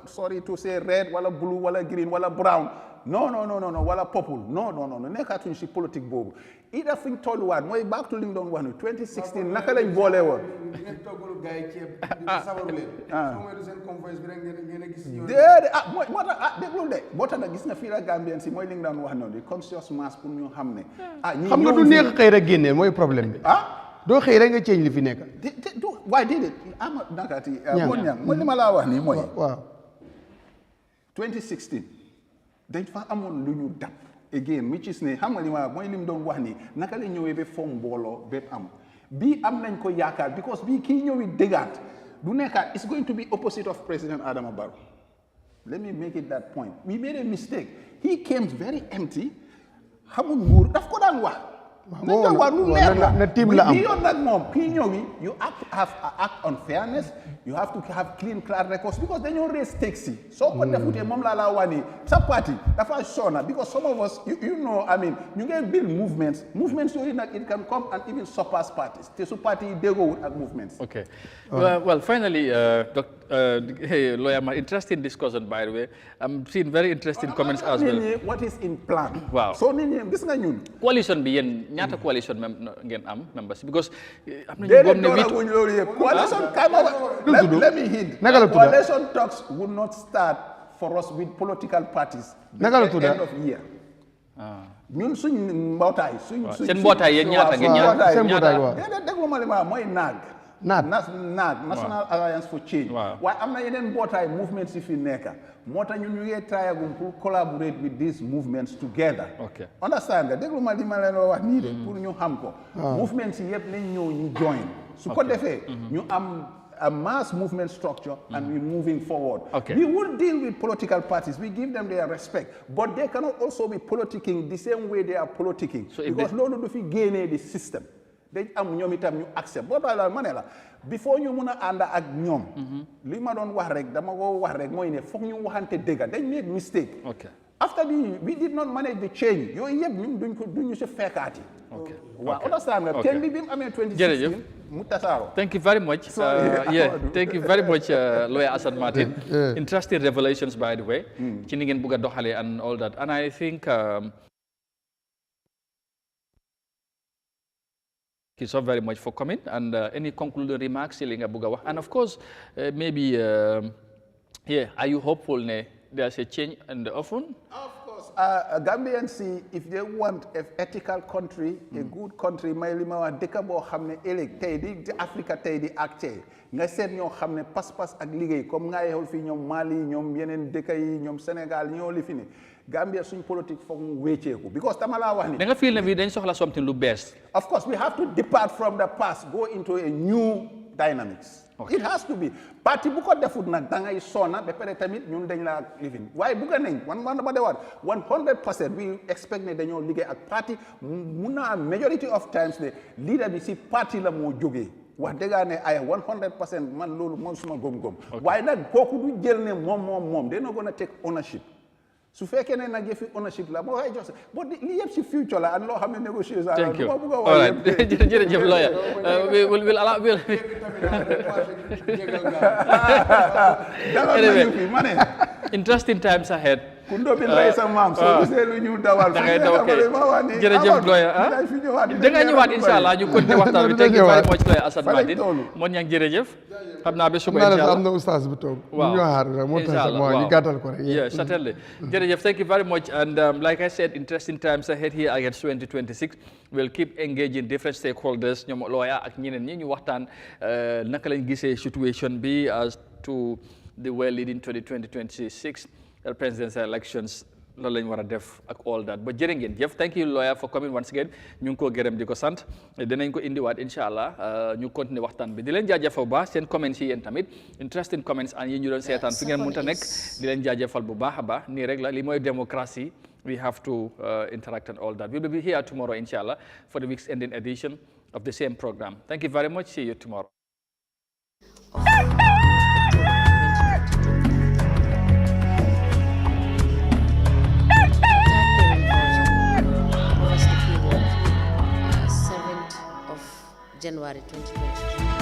Speaker 3: sorry to say red, wala blue, wala green, wala brown. No, wala purple. No. Nekatuñ ci politique bobu. Ida fiñ tollu waat moy back to ling doon wax 2016 naka lañ bolé won. Ngeen toggul gaay ciép di sabaru leen. Mo do sen convoyance bi rek ngeen gis yoon. Déglu de. Bota na gis nga fi la Gambien ci moy ling doon wax non di conscious mass pour ñu xamné.
Speaker 2: Xam nga du neex xey rek génné moy problème bi. Do xey rek nga ceñ li fi nekk.
Speaker 3: Why did it? Am nakati mo ñang moy lima la wax ni moy. Waaw. 2016 dañ fa amoon lu ñu dab again which is ne xam nga li ma mooy lim doon wax ni naka la ñëwee ba foog mbooloo bépp am bii am nañ ko yaakaar because bii kii ñëwi dëggaat du nekkaat it's going to be opposite of President Adama Barrow. Let me make it that point. We made a mistake. He came very empty xamul nguur daf ko daan wax
Speaker 2: na team la am
Speaker 3: you have to act on fairness. You have to have clean records because then you raise stakes. So what the foot mom la wani some party that was shown because some of us you know I mean you can build movements so it can come and even surpass parties. The party they go with movements.
Speaker 1: Okay. Well, finally, hey, lawyer, interesting discussion by the way. I'm seeing very interesting comments as well.
Speaker 3: What is in plan?
Speaker 1: Wow.
Speaker 3: So gis nga ñun
Speaker 1: coalition bi yeen ñaata coalition ngeen am members because am
Speaker 3: nañu let me hint. Coalition talks would not start for us with political parties at the end of year. ñun suñ mbootaay
Speaker 1: seen mbootaay yeen ñaata ngeen
Speaker 3: ñaata déglu ma li ma mooy National Alliance for Change. Waaye am na yeneen mbootaay movements yi fi nekk moo tax ñun ñu ngi tryagum pour collaborate with these movements together.
Speaker 1: Okay.
Speaker 3: Understand nga déglu ma li ma leen wax nii de pour ñu xam ko. Movements yi yëpp nañ ñëw ñu join. Su ko defee ñu am a mass movement structure and we're moving forward.
Speaker 1: Okay.
Speaker 3: We will deal with political parties. We give them their respect. But they cannot also be politicking the same way they are politicking. So because loolu du fi génnee the system. Dañ am ñoom itam ñu accept boo tax la ma ne la before ñu mun a ànd ak ñoom li ma doon wax rek dama ko wax rek mooy ne foog ñu waxante dëgga dañ make mistake.
Speaker 1: Okay.
Speaker 3: After we did not manage the change yooyu yëpp ñun duñ ñu si fekkaati. Waaw understand nga ten bi mu amee 2016 mu tasaaroo.
Speaker 1: Thank you very much. Thank you very much lawyer Assane Martin. Interesting revelations by the way ci ni ngeen bëgg a doxalee and all that and I think thank you so very much for coming and any concluding remarks li nga bëgg a wax and of course maybe are you hopeful ne there's a change in the often?
Speaker 3: Of course. Gambians see if they want an ethical country, a good country, may li ma wax dëkk boo xam ne ëllëg tey di Africa tey di ak tey nga seet ñoo xam ne pas-pas ak liggéey comme nga yeewul fii ñoom Mali ñoom yeneen dëkk yi ñoom Sénégal ñoo li fi ne Gambia suñ politique foog mu wécceeku because dama laa wax ni.
Speaker 1: da nga feel ne bi dañ soxla something lu bees.
Speaker 3: Of course we have to depart from the past, go into a new dynamics. It has to be parti bu ko defut nag da ngay sonna ba pare tamit ñun dañ la living waaye bu ga nañ man ba de waat 100% we expect ne dañoo liggéey ak parti mun naa majority of times ne leader bi si parti la moo jógee wax dëgg ne ay 100% man loolu moom suma gom-gom waaye nag kooku du jël ne moom they're not gonna take ownership su fekkee ne nag yëfi ownership la moo koy jox bo li yëpp si future la and loo xam ne négociation la
Speaker 1: thank you
Speaker 3: all
Speaker 1: right jërëjëf lawyer will allow will interesting times ahead
Speaker 3: ku ndóobin rey sa maam soo gisee lu ñu dawal
Speaker 1: da ngay daw kay jërëjëf lawyer da nga ñëwaat inshallah ñu continuer waxtaan bi thank you very much lawyer Assane Martin mon ñang jërëjëf xam naa ba suba inshallah
Speaker 2: am na oustaz bu toog ñu xaar moo tax moo ñu gàttal ko rek
Speaker 1: yeah certainly jërëjëf thank you very much and like I said interesting times ahead here against 2026 we'll keep engaging different stakeholders ñoom lawyer ak ñeneen ñi ñu waxtaan naka lañ gisee situation bi as to the well leading to the 2026 presidential elections loolu lañ war a def ak all that ba jërë ngeen jëf thank you lawyer for coming once again ñu ngi ko gërëm di ko sant dinañ ko indiwaat incha allah ñu continuer waxtaan bi di leen jaajëfal bu baax seen comments yi yéen tamit interesting comments and yi ñu doon seetaan fi ngeen mënta nekk di leen jaajëfal bu baax a baax nii rek la li mooy démocratie we have to interact and all that we will be here tomorrow inshallah for the week's ending edition of the same program thank you very much see you tomorrow.
Speaker 10: January 2023.